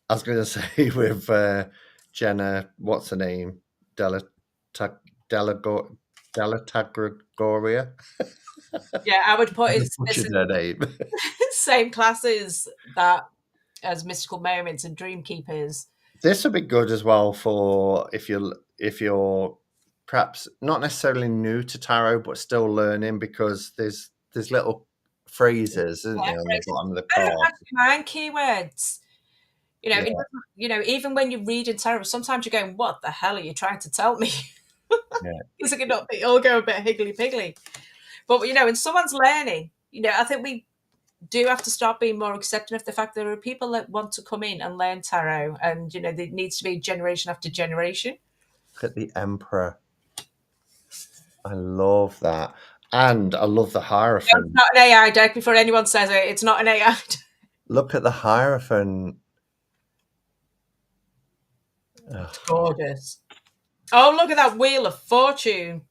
I was going to say with Jenna, what's her name? Delatagoria. Yeah, I would put it Butchered her name. same classes that as mystical moments and dream keepers. This would be good as well for if you're perhaps not necessarily new to tarot but still learning, because there's little phrases, isn't there, on the bottom of the card. Mind keywords. Even when you read in tarot, sometimes you're going, "What the hell are you trying to tell me?" Is it not? They all go a bit higgly piggly. But when someone's learning, I think we do have to start being more accepting of the fact that there are people that want to come in and learn tarot, and there needs to be generation after generation. Look at the Emperor. I love that. And I love the Hierophant. It's not an AI deck. Before anyone says it, it's not an AI deck. Look at the Hierophant. It's gorgeous. Oh, look at that Wheel of Fortune.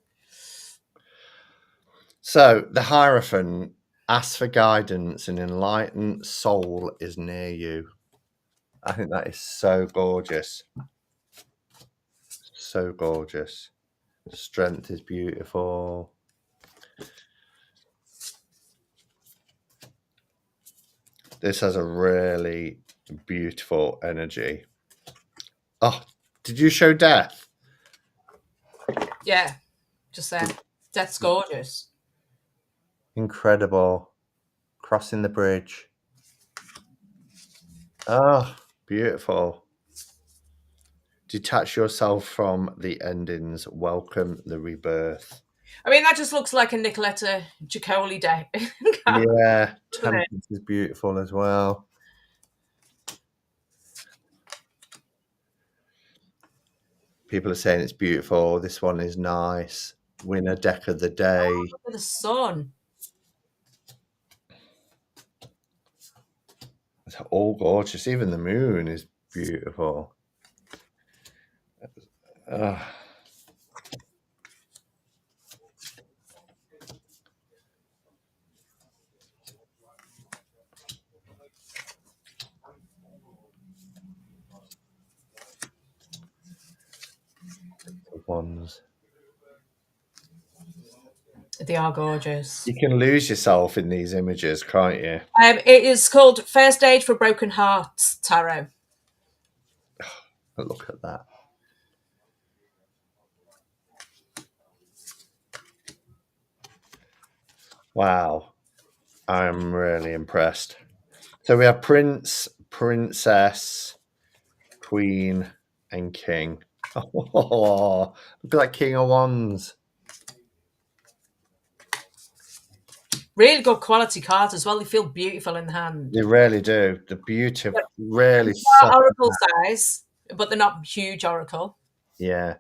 So the Hierophant asks for guidance. An enlightened soul is near you. I think that is so gorgeous. So gorgeous. Strength is beautiful. This has a really beautiful energy. Oh, did you show Death? Yeah, just there. Death's gorgeous. Incredible. Crossing the bridge. Oh, beautiful. Detach yourself from the endings. Welcome the rebirth. I mean, that just looks like a Nicoletta Giaccoli deck. Yeah, Temperance is beautiful as well. People are saying it's beautiful. This one is nice. Winner deck of the day. Oh, look at the sun. It's all gorgeous. Even the moon is beautiful. Ones. They are gorgeous. You can lose yourself in these images, can't you? It is called First Aid for Broken Hearts Tarot. Look at that. Wow. I'm really impressed. So we have Prince, Princess, Queen, and King. Oh, look at that King of Wands. Really good quality cards as well. They feel beautiful in the hand. They really do. The beautiful, really oracle size, but they're not huge oracle. Yeah.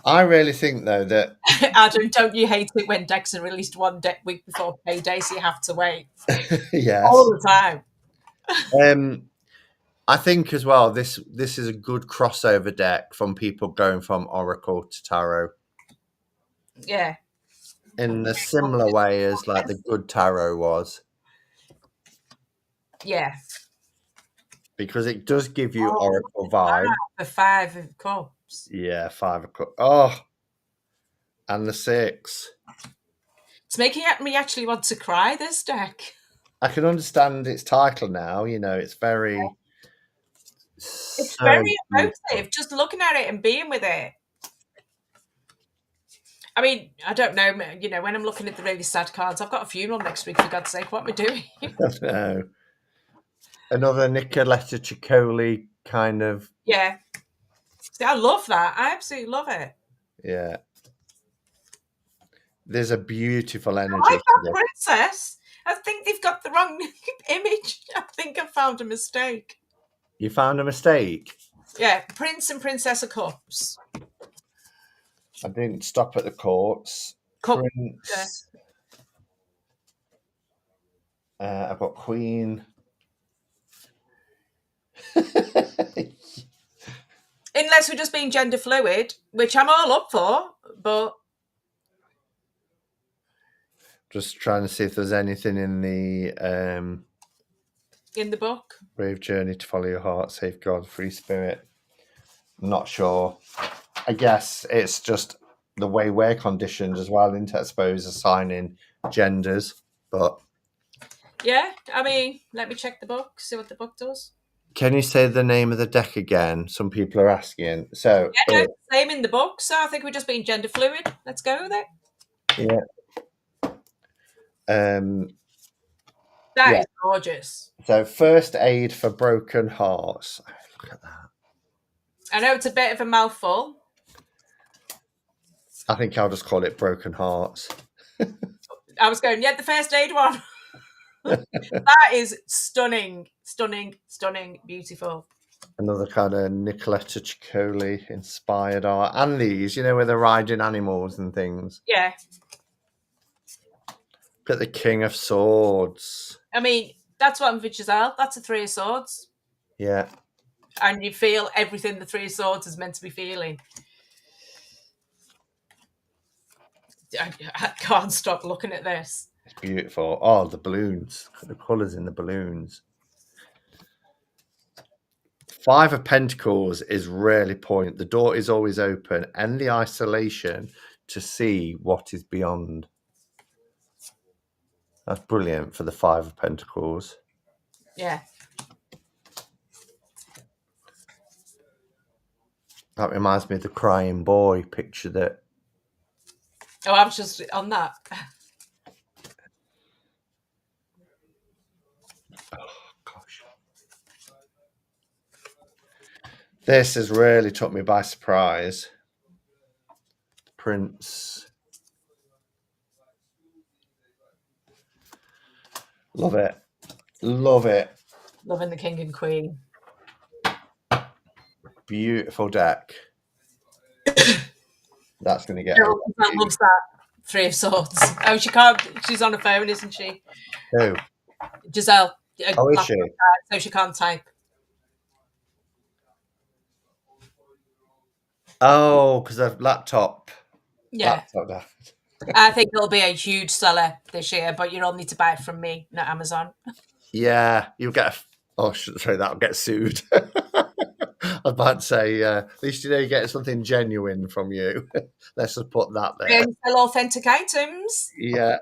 I really think, though, that... Adam, don't you hate it when decks are released one deck week before payday, so you have to wait? Yes. All the time. I think as well, this is a good crossover deck from people going from Oracle to Tarot. Yeah. In a similar way as like the good Tarot was. Yeah. because it does give you Oh, oracle vibe. the 5 of Cups. Yeah, 5 of Cups. Oh, and the 6. It's making me actually want to cry, this deck. I can understand its title now. It's very It's so very beautiful. emotive, just looking at it and being with it. I mean, I don't know, when I'm looking at the really sad cards, I've got a funeral next week, for God's sake, what am I doing? No. Another Nicoletta Ciccoli kind of, Yeah. See, I love that. I absolutely love it. yeah. There's a beautiful I energy like to that this. princess. I think they've got the wrong image. I think I found a mistake. You found a mistake. Yeah, Prince and Princess of Cups. I didn't stop at the courts. Cup. Prince. I've got Queen. Unless we're just being gender fluid, which I'm all up for, but Just trying to see if there's anything in the in the book. Brave Journey to Follow Your Heart, Safeguard, Free Spirit. I'm not sure. I guess it's just the way we're conditioned as well, isn't it? I suppose, assigning genders. But Yeah, I mean, let me check the book, see what the book does. can you say the name of the deck again? Some people are asking. So, Yeah, no, same in the book, so I think we're just being gender fluid. Let's go with it. yeah. Um, That yeah. is gorgeous. So, first aid for broken hearts. Look at that. I know it's a bit of a mouthful. I think I'll just call it broken hearts. I was going, yeah, the first aid one. That is stunning, stunning, stunning, beautiful. Another kind of Nicoletta Ciccoli inspired art. And these, where they're riding animals and things. Yeah. Look at the King of Swords. I mean, that's one for Giselle. That's a 3 of Swords. Yeah. And you feel everything the 3 of Swords is meant to be feeling. I can't stop looking at this. It's beautiful. Oh, the balloons. Look at the colours in the balloons. 5 of Pentacles is really point. The door is always open and the isolation to see what is beyond. That's brilliant for the 5 of Pentacles. Yeah. That reminds me of the crying boy picture that. Oh, I'm just on that. Oh, gosh. This has really took me by surprise. Prince. Love it. Love it. Loving the King and Queen. Beautiful deck. That's going to get. Cheryl loves that 3 of Swords. Oh, she can't. She's on a phone, isn't she? Who? Giselle. Oh, is she? So she can't type. Oh, because of laptop. Yeah. Laptop. I think it'll be a huge seller this year, but you'll need to buy it from me, not Amazon. Yeah, you'll get. Sorry, that'll get sued. I was about to say, at least you get something genuine from you. Let's just put that there. And sell authentic items. Yeah.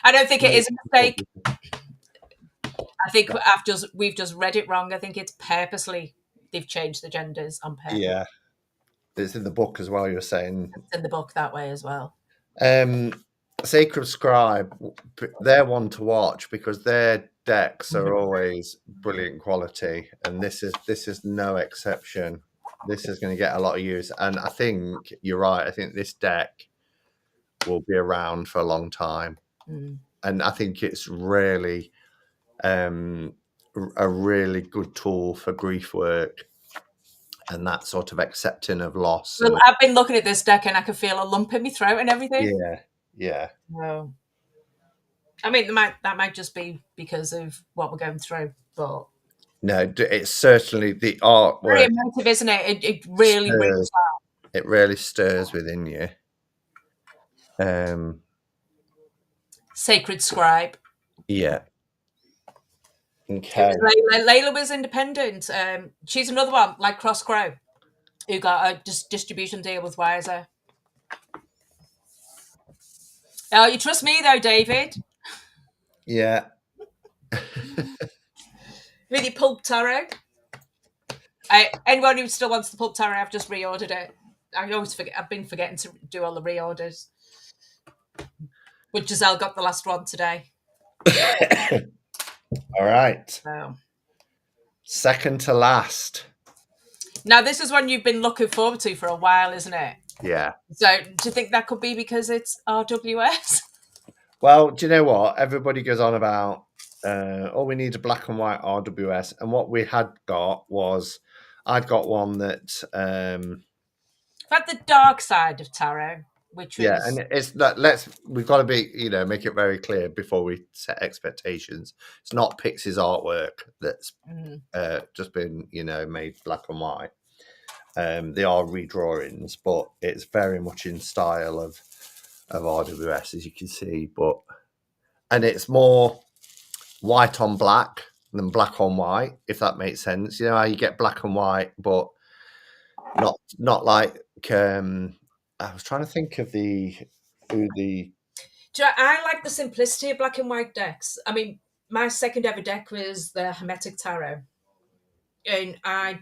I don't think it is a mistake. I think we've just read it wrong. I think it's purposely they've changed the genders on purpose. Yeah. It's in the book as well, you're saying. It's in the book that way as well. Sacred Scribe, they're one to watch because their decks are always brilliant quality, and this is no exception. This is going to get a lot of use, and I think you're right. I think this deck will be around for a long time, and I think it's really a really good tool for grief work and that sort of accepting of loss. Well, I've been looking at this deck and I can feel a lump in my throat and everything. Yeah. No. I mean, that might just be because of what we're going through, but no, it's certainly the artwork. Very emotive, isn't it? It really rings out. It really stirs within you. Sacred Scribe. Yeah. It Okay. was Layla. Layla was independent. She's another one like Cross Crow who got a distribution deal with Wiser. Oh, you trust me though, David? Yeah. With your pulp tarot. Anyone who still wants the pulp tarot, I've just reordered it. I always forget. I've been forgetting to do all the reorders. But Giselle got the last one today. All right. So Second to last. now this is one you've been looking forward to for a while, isn't it? Yeah. So do you think that could be because it's RWS? Well, do you know what? Everybody goes on about, oh, we need a black and white RWS. And what we had got was, I'd got one that, But the dark side of tarot, which yeah, was and it's that we've got to be, make it very clear before we set expectations. It's not Pixie's artwork that's just been, made black and white. They are redrawings, but it's very much in style of RWS, as you can see. And it's more white on black than black on white, if that makes sense. You know how you get black and white, but not like. I was trying to think of who the. I like the simplicity of black and white decks. I mean, my second ever deck was the Hermetic Tarot, and I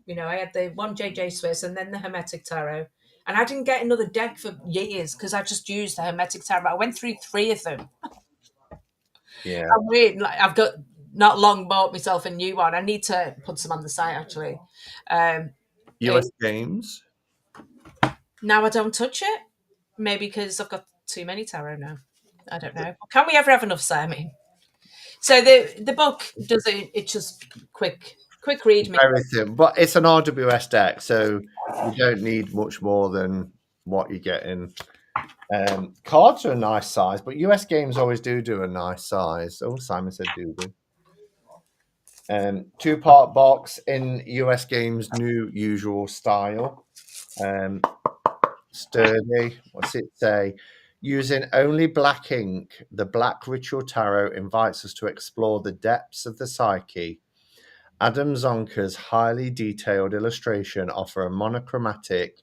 had the one JJ Swiss and then the Hermetic Tarot, and I didn't get another deck for years because I just used the Hermetic Tarot. I went through 3 of them. Yeah. I'm weird. Like I've got not long bought myself a new one. I need to put some on the site actually. US games. Now I don't touch it. Maybe because I've got too many tarot now. I don't know. Can we ever have enough, Sammy? So the book does it. It's just quick read. Me. Everything, but it's an RWS deck, so you don't need much more than what you get in. Cards are a nice size, but US games always do a nice size. Oh, Simon said do. 2-part box in US games, new usual style. Sturdy. What's it say? Using only black ink, the Black Ritual Tarot invites us to explore the depths of the psyche. Adam Zonka's highly detailed illustration offer a monochromatic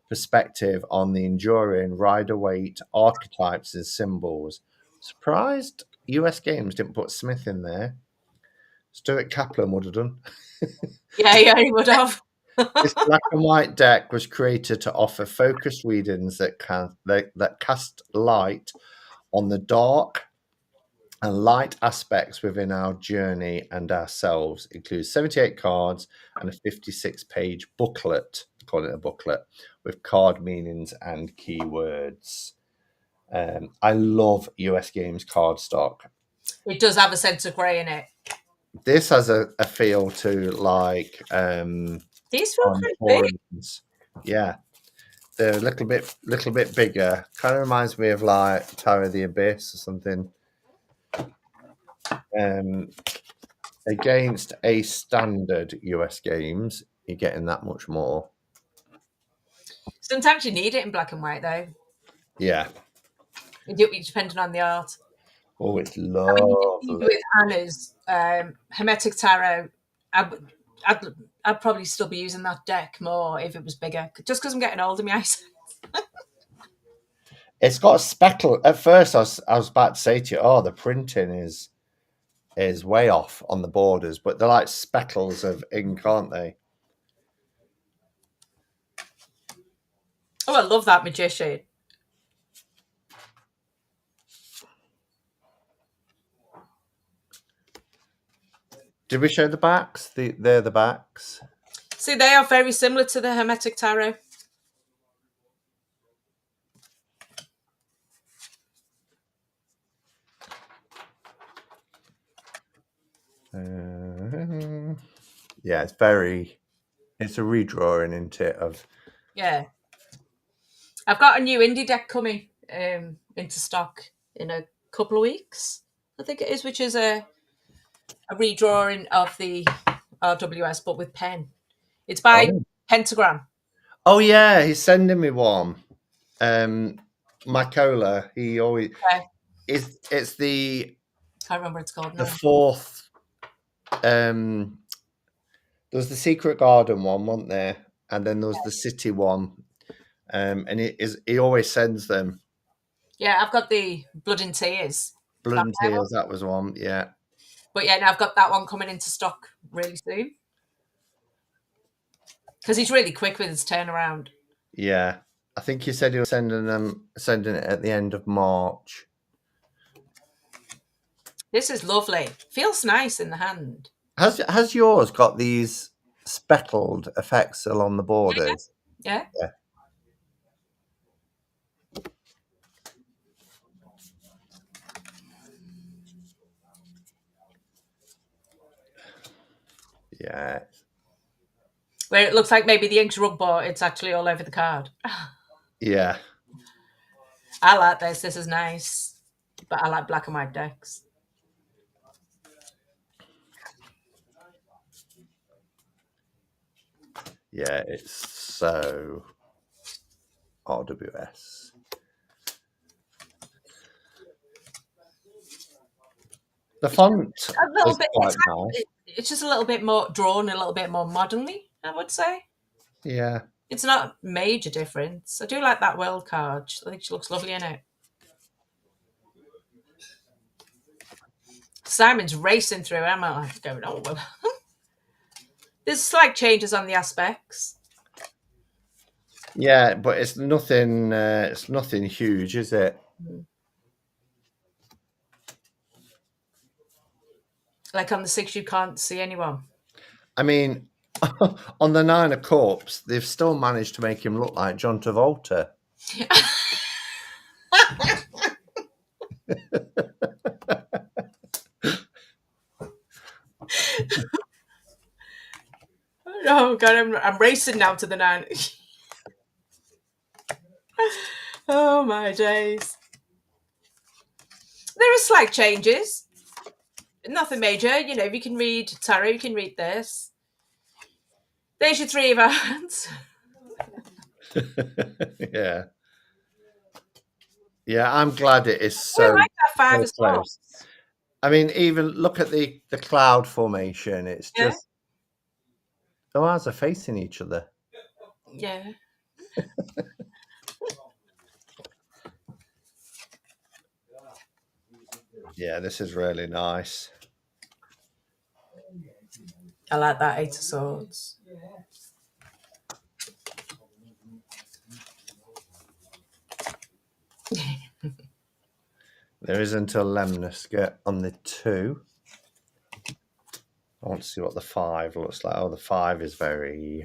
perspective on the enduring Rider-Waite archetypes and symbols. Surprised US Games didn't put Smith in there. Stuart Kaplan would have done. Yeah, he would have. This black and white deck was created to offer focused readings that cast light on the dark and light aspects within our journey and ourselves. It includes 78 cards and a 56-page booklet, call it a booklet, with card meanings and keywords. I love US Games cardstock. It does have a sense of grey in it. This has a feel to like These feel quite big. Yeah, they're a little bit bigger. Kind of reminds me of like Tower of the Abyss or something. Against a standard US Games, you're getting that much more. Sometimes you need it in black and white, though. Yeah. Depending on the art. Oh, it's I mean, lovely. with Anna's Hermetic Tarot, I'd probably still be using that deck more if it was bigger, just because I'm getting older. My eyes. It's got a speckle. At first, I was about to say to you, oh, the printing is way off on the borders, but they're like speckles of ink, aren't they? Oh, I love that magician. Did we show the backs? They're the backs. See, they are very similar to the Hermetic Tarot. Yeah, it's a redrawing, isn't it? Yeah. I've got a new indie deck coming into stock in a couple of weeks, I think it is, which is a redrawing of the RWS, but with pen. It's by Pentagram. Oh yeah, he's sending me one. Macola, he always it's the Can't remember what it's called now. fourth there was the Secret Garden one, wasn't there? And then there was the City one. And he always sends them. Yeah, I've got the Blood and Tears. Blood and Tears, that was one, yeah. But yeah, now I've got that one coming into stock really soon. Because he's really quick with his turnaround. Yeah. I think you said he was sending it at the end of March. This is lovely. Feels nice in the hand. Has yours got these speckled effects along the borders? Yeah. Yeah. Yeah. Where it looks like maybe the ink's rug, but it's actually all over the card. Yeah. I like this. This is nice. But I like black and white decks. Yeah, it's so RWS. The font A little is bit. quite nice. It's just a little bit more drawn, a little bit more modernly, I would say. Yeah. It's not a major difference. I do like that world card. I think she looks lovely in it. Simon's racing through. I'm like going, oh, well. There's slight changes on the aspects. Yeah, but it's nothing. It's nothing huge, is it? Like on the 6, you can't see anyone. I mean, on the 9 of Cups, they've still managed to make him look like John Travolta. Oh god, I'm racing now to the 9. Oh my days. There are slight changes. Nothing major. You know, if you can read tarot, you can read this. There's your 3 of Wands. Yeah. Yeah, I'm glad it is I so, like that 5 so as well. close. I mean, even look at the cloud formation. It's just the eyes are facing each other. Yeah. Yeah, this is really nice. I like that 8 of Swords. There isn't a lemniscate on the 2. I want to see what the 5 looks like. Oh, the 5 is very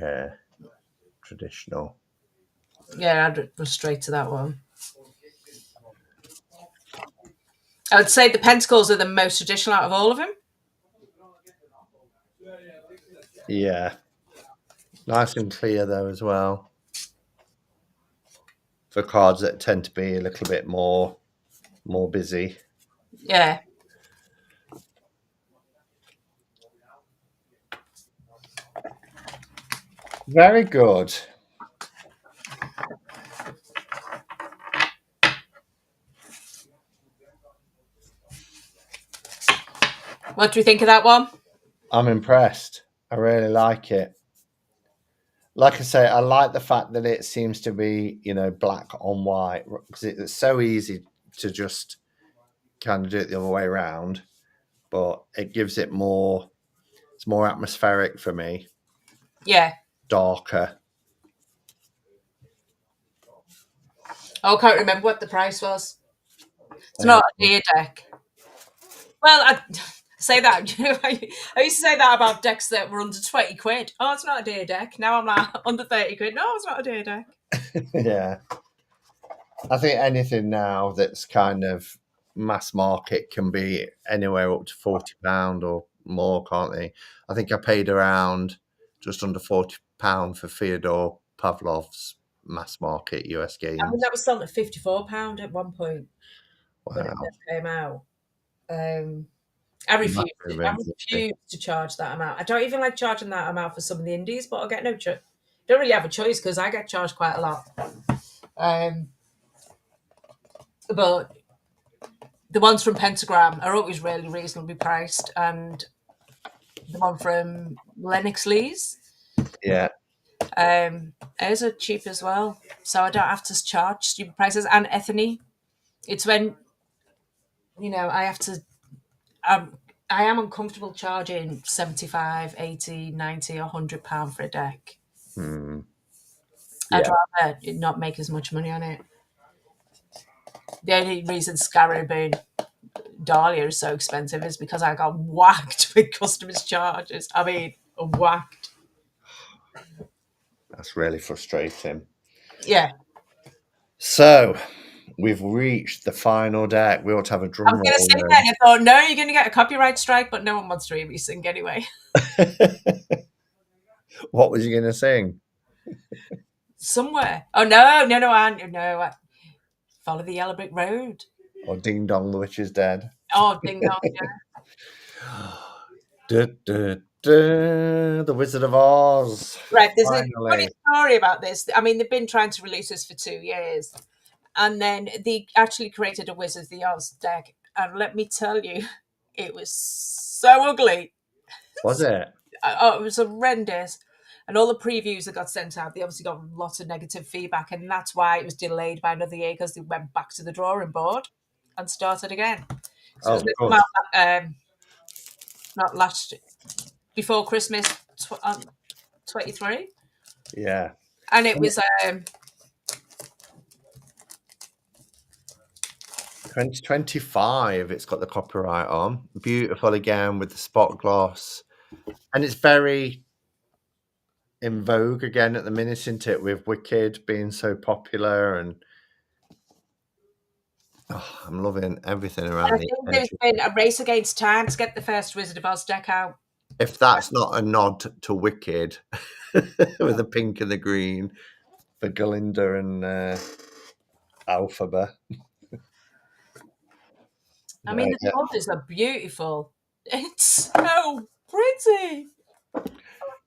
traditional. Yeah, I'd go straight to that one. I would say the Pentacles are the most traditional out of all of them. Yeah. Nice and clear, though, as well. For cards that tend to be a little bit more busy. Yeah. Very good. What do you think of that one? I'm impressed. I really like it. Like I say, I like the fact that it seems to be, black on white, because it's so easy to just kind of do it the other way around, but it gives it more, it's more atmospheric for me. Yeah. Darker. Oh, I can't remember what the price was. It's not a deer deck. Well, I say that. I used to say that about decks that were under 20 quid. Oh, it's not a deer deck. Now I'm like, under 30 quid. No, it's not a deer deck. Yeah. I think anything now that's kind of mass market can be anywhere up to £40 or more, can't they? I think I paid around just under £40 for Fyodor Pavlov's mass market US games. I mean, that was selling at £54 at one point when it Wow. first came out. I refuse to charge that amount. I don't even like charging that amount for some of the indies, but I get no choice. Don't really have a choice because I get charged quite a lot. But the ones from Pentagram are always really reasonably priced, and the one from Lennox Lee's. Yeah. Those are cheap as well, so I don't have to charge stupid prices. And Ethony, it's when I have to. I am uncomfortable charging 75, 80, 90 or £100 for a deck. Hmm. I'd Yeah. rather not make as much money on it. The only reason Scarab and Dahlia is so expensive is because I got whacked with customers' charges. I mean, whacked. That's really frustrating. Yeah. So we've reached the final deck. We ought to have a I drum was going to roll say that, and I thought, no, you're going to get a copyright strike, but no one wants to hear me sing anyway. then. What was you going to sing? Somewhere. Oh, no. Follow the yellow brick road. Or Ding Dong, the Witch is Dead? Oh, ding dong. The Wizard of Oz. Right, there's a funny Finally. story about this. I mean, they've been trying to release this for 2 years, and then they actually created a Wizard of the Oz deck. And let me tell you, it was so ugly. Was it? Oh, it was horrendous. And all the previews that got sent out, they obviously got lots of negative feedback, and that's why it was delayed by another year because they went back to the drawing board and started again. So it Oh, was good. not last before Christmas 23, Yeah. and it was 2025, it's got the copyright on. Beautiful again with the spot gloss. And it's very in vogue again at the minute, isn't it? With Wicked being so popular, and I'm loving everything I around think the there's edge. been a race against time to get the first Wizard of Oz deck out. If that's not a nod to Wicked with the pink and the green for Galinda and Alphaba. I mean, the Yeah. colours are beautiful. It's so pretty.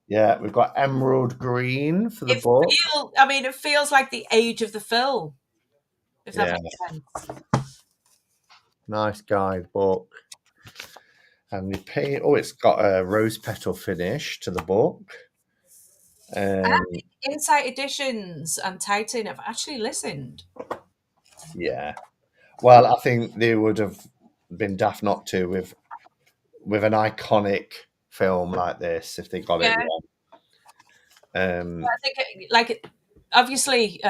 Yeah, we've got emerald green for the book. It feels like the age of the film, if that Yeah, makes sense. nice guide book. And the paint, oh, it's got a rose petal finish to the book. And Insight Editions and Titan have actually listened. Yeah. Well, I think they would have been daft not to with an iconic film like this if they got it Yeah, wrong. I think obviously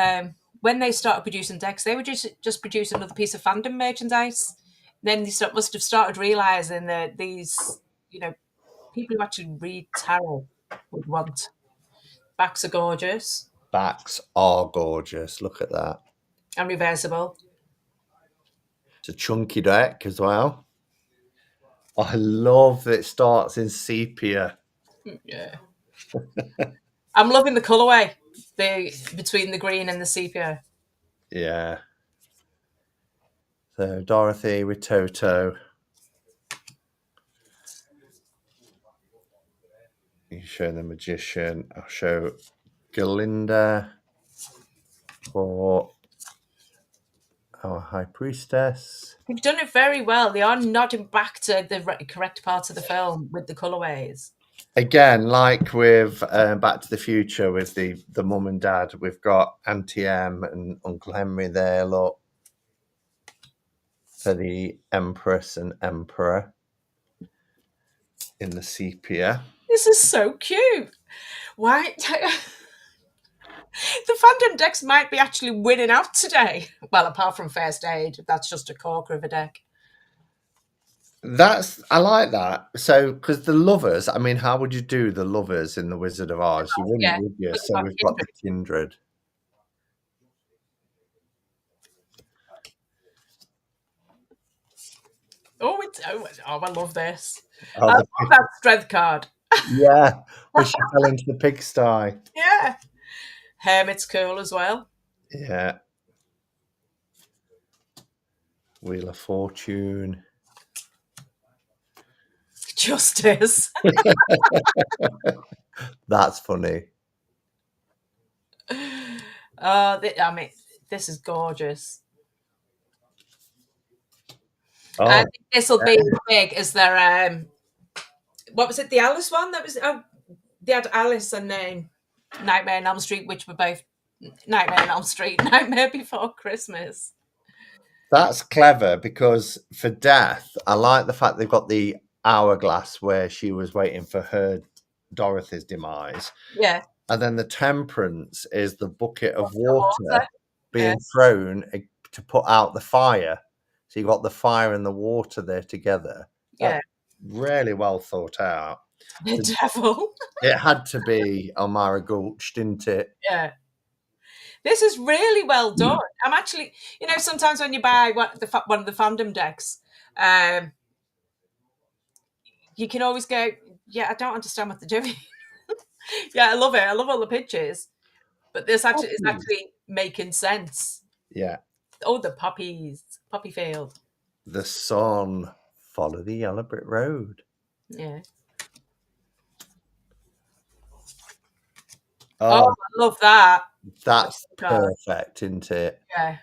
when they started producing decks, they were just producing another piece of fandom merchandise. Then they must have started realizing that these, people who actually read tarot would want. Backs are gorgeous Backs are gorgeous. Look at that. and reversible. It's a chunky deck as well. I love that it starts in sepia. Yeah. I'm loving the colourway between the green and the sepia. Yeah. So Dorothy with Toto. You show the magician. I'll show Galinda for our high priestess. They've done it very well. They are nodding back to the correct parts of the film with the colourways. Again, like with Back to the Future with the mum and dad, we've got Auntie M and Uncle Henry there, look, for the Empress and Emperor in the sepia. This is so cute. Why? The fandom decks might be actually winning out today. Well, apart from First Aid, that's just a corker of a deck. I like that. So, because the lovers, I mean, how would you do the lovers in the Wizard of Oz? You wouldn't, Yeah, would you? but So we've got the kindred. I love this. Oh, I love that strength card. yeah, but she fell into the pigsty. Yeah. Hermit's cool as well. Yeah. Wheel of Fortune. Justice. That's funny. This is gorgeous. Oh, I think this will be big as their what was it? The Alice one? That was they had Alice and Nightmare on Elm Street, which were both Nightmare on Elm Street, Nightmare Before Christmas. That's clever because for Death, I like the fact they've got the hourglass where she was waiting for her Dorothy's demise. Yeah. And then the Temperance is the bucket of water Water. Yeah. being thrown to put out the fire. So you've got the fire and the water there together. Yeah. That's really well thought out. The devil. It had to be Elmira Gulch, didn't it? Yeah. This is really well done. I'm actually, sometimes when you buy one of the fandom decks, you can always go, yeah, I don't understand what they're doing. Yeah, I love it. I love all the pictures, but this actually is actually making sense. Yeah. Oh, the poppies, poppy field. The sun, follow the yellow brick road. Yeah. Oh, I love that. that's perfect, isn't it? Yeah.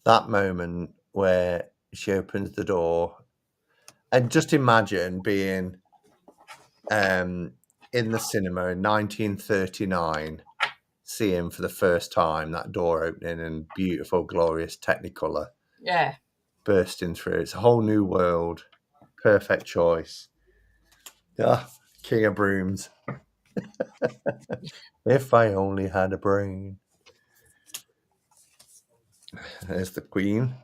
That moment where she opens the door, and just imagine being in the cinema in 1939, seeing for the first time that door opening and beautiful, glorious Technicolor Yeah. bursting through. It's a whole new world. Perfect choice. Yeah, King of Brooms. If I only had a brain. There's the Queen.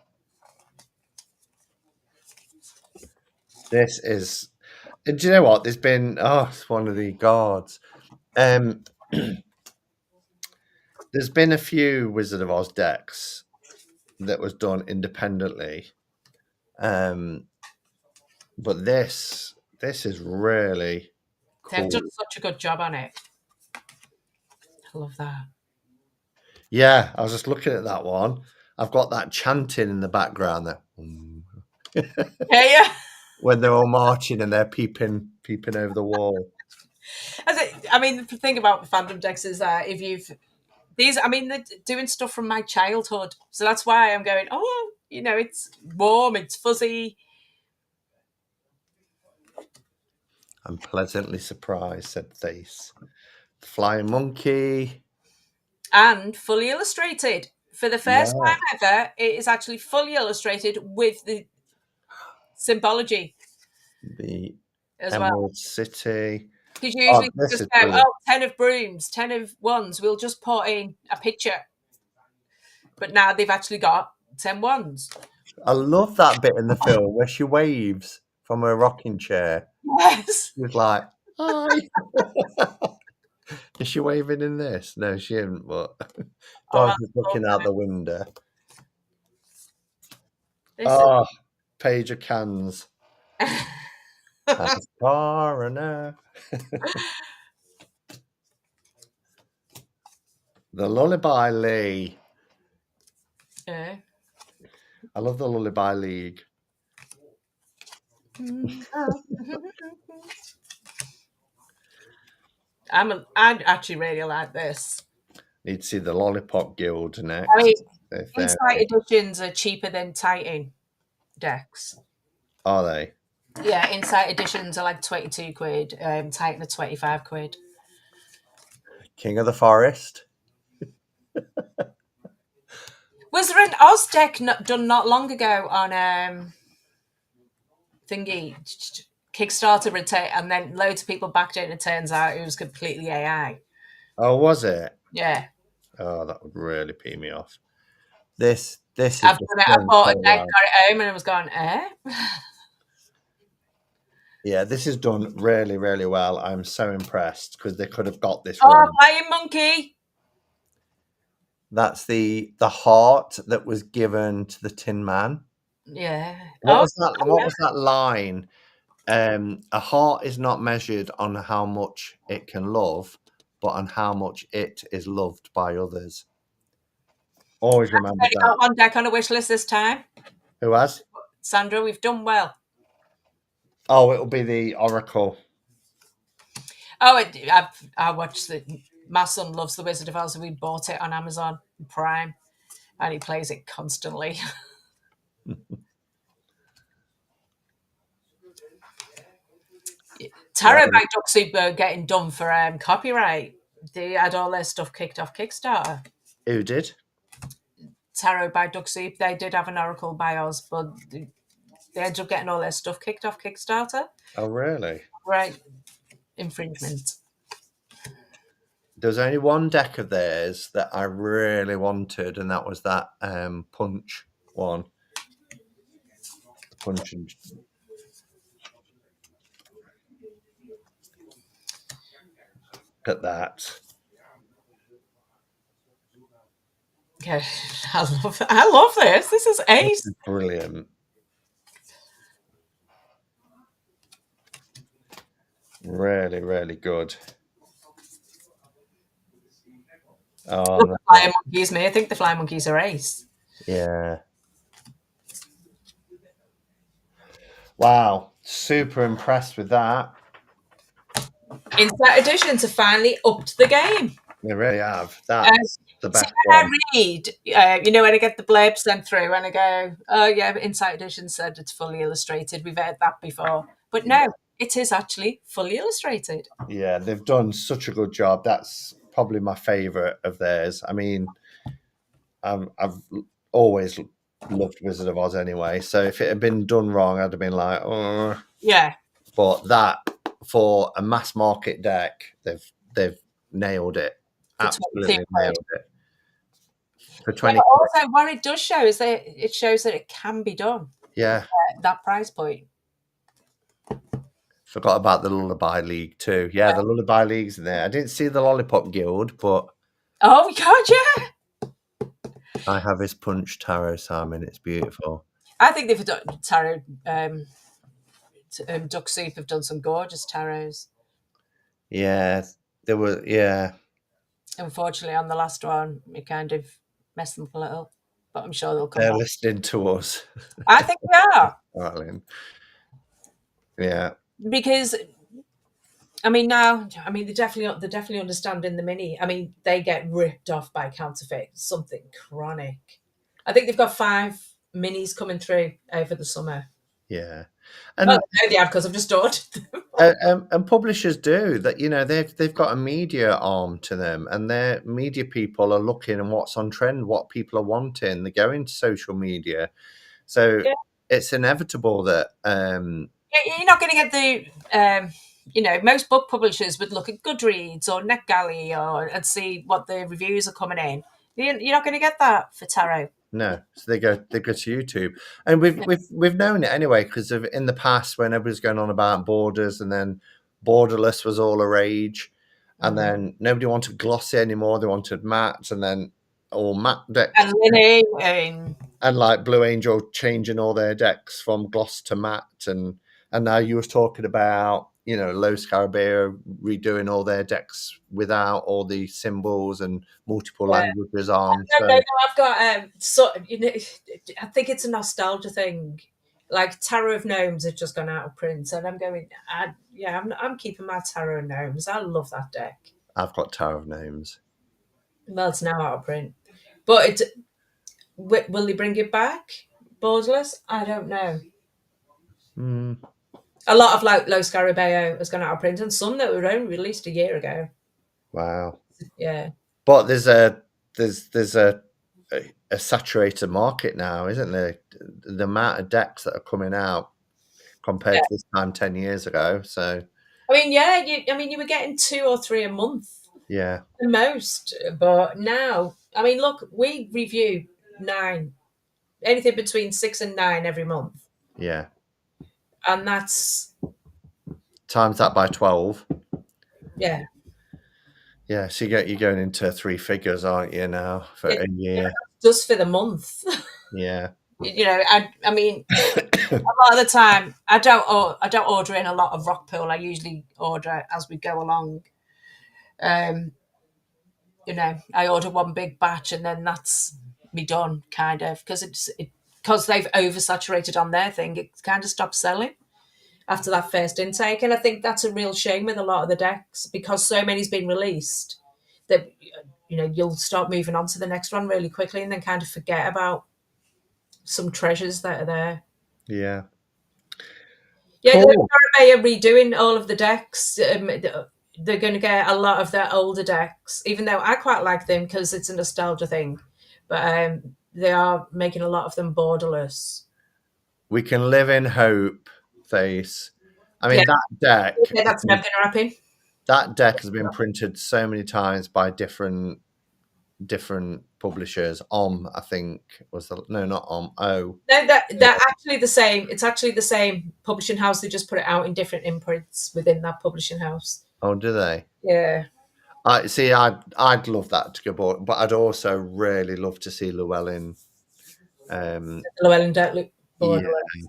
This is. Do you know what? There's been. Oh, it's one of the gods. There's been a few Wizard of Oz decks that was done independently. But this is really cool. They've done such a good job on it. I love that. Yeah, I was just looking at that one. I've got that chanting in the background there. Yeah. When they're all marching and they're peeping over the wall. I mean, the thing about fandom decks is that they're doing stuff from my childhood. So that's why I'm going, it's warm, it's fuzzy. I'm pleasantly surprised, said Thace. Flying monkey. And fully illustrated. For the first time ever, it is actually fully illustrated with the symbology. The as Emerald City. Because you usually just go, brilliant. 10 of brooms, 10 of wands, we'll just put in a picture. But now they've actually got 10 wands. I love that bit in the film where she waves from her rocking chair. Yes. She's like, hi. Is she waving in this? No, she isn't, but Dorothy's looking out the window. Page of cans. As far enough. The Lullaby Lee. Yeah. I love the Lullaby League. I'd actually really like this. Need to see the Lollipop Guild next. I mean, Insight editions are cheaper than Titan decks. Are they? Yeah, Insight editions are like 22 quid. Titan are 25 quid. King of the Forest. Was there an Oz deck done not long ago on thingy Kickstarter and then loads of people backed it and it turns out it was completely AI. Oh, was it? Yeah. Oh, that would really pee me off. This is. I bought a deck, got it home, and it was going, Yeah, this is done really, really well. I'm so impressed because they could have got this wrong. Flying monkey. That's the heart that was given to the Tin Man. Yeah. What was that line? A heart is not measured on how much it can love, but on how much it is loved by others. Always remember that. Got one deck on a wish list this time. Who has? Sandra, we've done well. Oh, it'll be the Oracle. Oh, I watched my son loves the Wizard of Oz, and we bought it on Amazon Prime, and he plays it constantly. Tarot by Duck Soup are getting done for copyright. They had all their stuff kicked off Kickstarter. Who did? Tarot by Duck Soup, they did have an oracle by us, but they ended up getting all their stuff kicked off Kickstarter. Oh, really? Right. Infringement. There's only one deck of theirs that I really wanted, and that was that punch one. The punch and look at that. Okay. I love this. This is ace. Brilliant. Really, really good. Oh, The no. flying monkeys, me. I think the flying monkeys are ace. Yeah. Wow. Super impressed with that. Insert editions have finally upped the game. They really have. That's the best See, when one. I read, when I get the blurb sent through and I go, oh, yeah, but Insight Edition said it's fully illustrated. We've heard that before. But no, it is actually fully illustrated. Yeah, they've done such a good job. That's probably my favourite of theirs. I mean, I've always loved Wizard of Oz anyway. So if it had been done wrong, I'd have been like, oh. Yeah. But that, for a mass market deck, they've nailed it. Absolutely nailed it. For 20 But also, what it does show is that it shows that it can be done. Yeah. At that price point. Forgot about the Lullaby League too. Yeah, the Lullaby League's in there. I didn't see the Lollipop Guild, but oh god, yeah. I have his Punch Tarot, Simon. It's beautiful. I think they've done tarot. Duck Soup have done some gorgeous tarots. Yeah, there were. Yeah. Unfortunately, on the last one, it kind of messed them up a little, but I'm sure they'll come They're back. listening to us. I think they are. Darling. Yeah. Because they definitely understanding the mini. I mean, they get ripped off by counterfeit, something chronic. I think they've got 5 minis coming through over the summer. Yeah. And well, I know they have because I've just ordered them. And publishers do that. They've got a media arm to them, and their media people are looking at what's on trend, what people are wanting. They go into social media, so it's inevitable that you're not going to get the. Most book publishers would look at Goodreads or NetGalley and see what the reviews are coming in. You're not going to get that for tarot. No, so they go to YouTube, and we've known it anyway because in the past when everybody's going on about borders, and then borderless was all a rage, and then nobody wanted glossy anymore; they wanted matte, and then all matte decks, and Linny, and like Blue Angel changing all their decks from gloss to matte, and now you was talking about Low Scarabeo redoing all their decks without all the symbols and multiple languages on. No, I've got I think it's a nostalgia thing. Like Tarot of Gnomes has just gone out of print, and I'm going. I'm keeping my Tarot of Gnomes. I love that deck. I've got Tarot of Gnomes. Well, it's now out of print, but will they bring it back? Borderless? I don't know. A lot of Low Scarabeo has gone out of print, and some that were only released a year ago. Wow. Yeah. But there's a saturated market now, isn't there? The amount of decks that are coming out compared to this time 10 years ago. So I mean, you were getting 2 or 3 a month. Yeah. The most. But now, I mean, look, we review 9. Anything between 6 and 9 every month. Yeah. And that's times that by 12. Yeah. Yeah, so you're going into 3 figures, aren't you, now for a year? Yeah, just for the month. Yeah. I mean, a lot of the time, I don't order in a lot of rock pool. I usually order as we go along. I order one big batch and then that's me done, kind of, because they've oversaturated on their thing. It kind of stops selling after that first intake, and I think that's a real shame with a lot of the decks because so many's been released that you'll start moving on to the next one really quickly and then kind of forget about some treasures that are there. Yeah. Yeah, Cool. they are redoing all of the decks. They're going to get a lot of their older decks, even though I quite like them because it's a nostalgia thing. But they are making a lot of them borderless. We can live in hope, Face. I Yeah, mean, yeah, that's never going to happen. that deck has been printed so many times by different publishers. I think was the no, not Oh, No, yeah. they're actually the same. It's actually the same publishing house. They just put it out in different imprints within that publishing house. Oh, do they? Yeah, I see. I'd love that to go, but I'd also really love to see Llewellyn. Llewellyn deck look Yeah, borderless.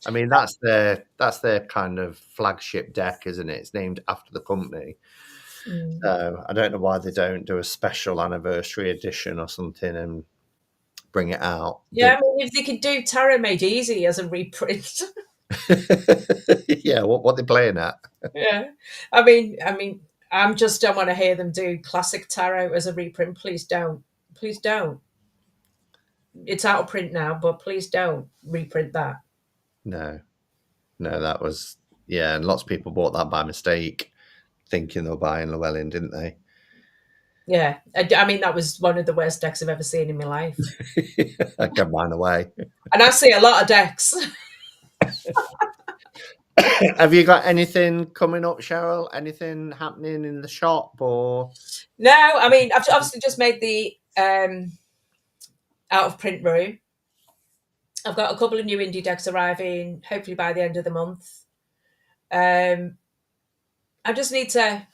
I mean that's their kind of flagship deck, isn't it? It's named after the company. Mm. So I don't know why they don't do a special anniversary edition or something and bring it out. Yeah, I mean, if they could do Tarot Made Easy as a reprint. Yeah, what they playing at? Yeah, I mean, I'm just don't want to hear them do classic tarot as a reprint. Please don't. Please don't. It's out of print now, but please don't reprint that. No, no, that was yeah, and lots of people bought that by mistake, thinking they were buying Llewellyn, didn't they? Yeah, I mean that was one of the worst decks I've ever seen in my life, I gave mine away. and I see a lot of decks. Have you got anything coming up, Cheryl? Anything happening in the shop or? No, I mean I've obviously just made the out of print room. I've got a couple of new indie decks arriving, hopefully by the end of the month. Um, I just need to,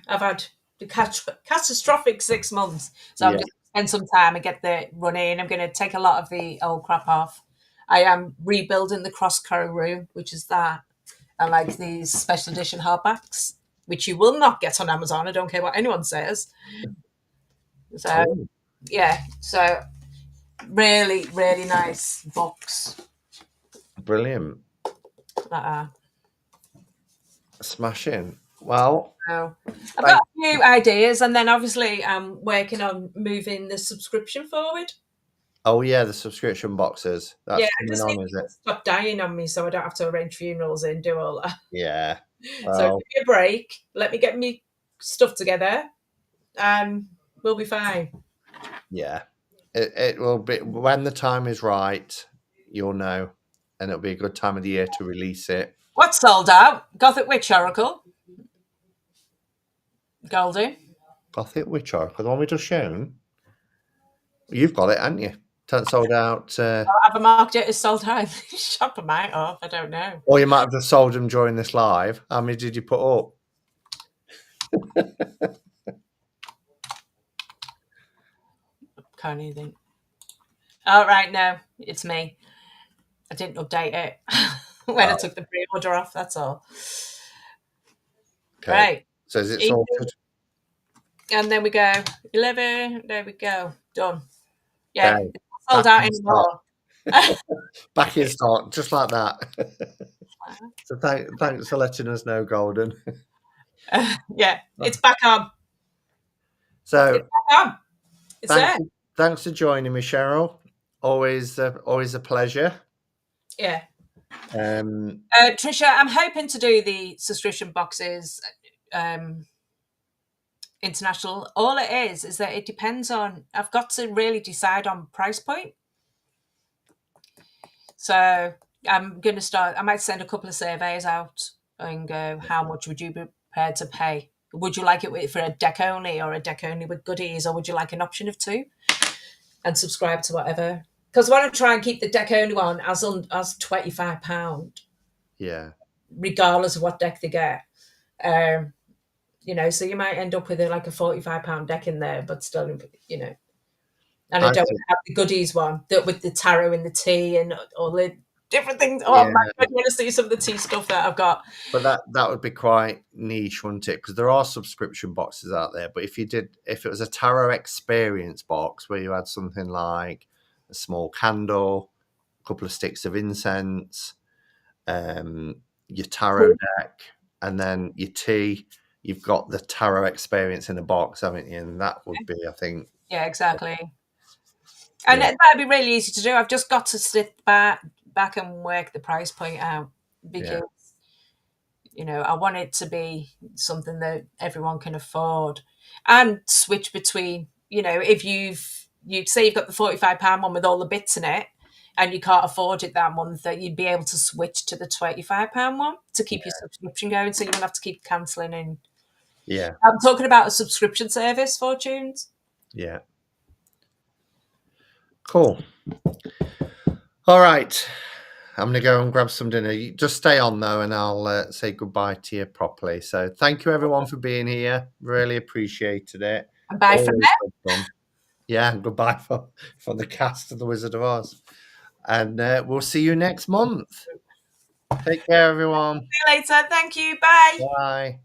I've had the catastrophic 6 months, so I'm Yeah, just spend some time and get the running. I'm going to take a lot of the old crap off. I am rebuilding the cross curry room, which is that, and like these special edition hardbacks, which you will not get on Amazon. I don't care what anyone says. So cool, yeah, so really, really nice books brilliant, that are. smashing. Well, So I've got thank. a few ideas, and then obviously I'm working on moving the subscription forward. Oh yeah, the subscription boxes. Yeah, That's I coming just need on, is people it? to stop dying on me so I don't have to arrange funerals and do all that. Yeah. So give Well, me a break, let me get me stuff together, and we'll be fine. yeah. It will be when the time is right. You'll know, and it'll be a good time of the year to release it. What's sold out? Gothic Witch Oracle. Goldie. Gothic Witch Oracle, the one we just shown. You've got it, haven't you? Turn sold out. Have I marked it as sold out? Shop them out off. I don't know. Or you might have just sold them during this live. How many did you put up? Can't even think. Oh, right, no, it's me. I didn't update it when I Oh, took the pre-order off. That's all. okay. Right. So is it Easy. sorted? And then we go 11. There we go. Done. Yeah, Okay. it's not sold Back out in stock. anymore. Back in stock, just like that. So thanks for letting us know, Golden. Yeah, it's back on. So It's back on. It's thanks there. thanks for joining me, Cheryl. Always a pleasure. Yeah. Um, Trisha, I'm hoping to do the subscription boxes um, international. All it is that it depends on, I've got to really decide on price point. So I'm going to start, I might send a couple of surveys out and go, how much would you be prepared to pay? Would you like it for a deck only or a deck only with goodies, or would you like an option of two and subscribe to whatever? Because I want to try and keep the deck only one as £25, yeah. regardless of what deck they get. Um, so you might end up with like a £45 deck in there, but still, and I I don't think, have the goodies one that with the tarot and the tea and all the different things. Oh yeah, my god, you want to see some of the tea stuff that I've got? but that would be quite niche, wouldn't it? Because there are subscription boxes out there. But if it was a tarot experience box where you had something like a small candle, a couple of sticks of incense, your tarot deck, and then your tea, you've got the tarot experience in a box, haven't you? And that would be, I think, Yeah, exactly. And yeah, that'd be really easy to do. I've just got to sit back and work the price point out because yeah. You know, I want it to be something that everyone can afford, and switch between. You know, if you say you've got the £45 one with all the bits in it, and you can't afford it that month, that you'd be able to switch to the £25 one to keep your subscription going, so you don't have to keep cancelling. And Yeah. I'm talking about a subscription service, Fortunes. Yeah. Cool. All right. I'm going to go and grab some dinner. You just stay on though, and I'll say goodbye to you properly. So thank you everyone for being here. Really appreciated it. And bye from Always there. good fun. Yeah, and goodbye from the cast of The Wizard of Oz. And we'll see you next month. Take care, everyone. See you later. Thank you. Bye. Bye.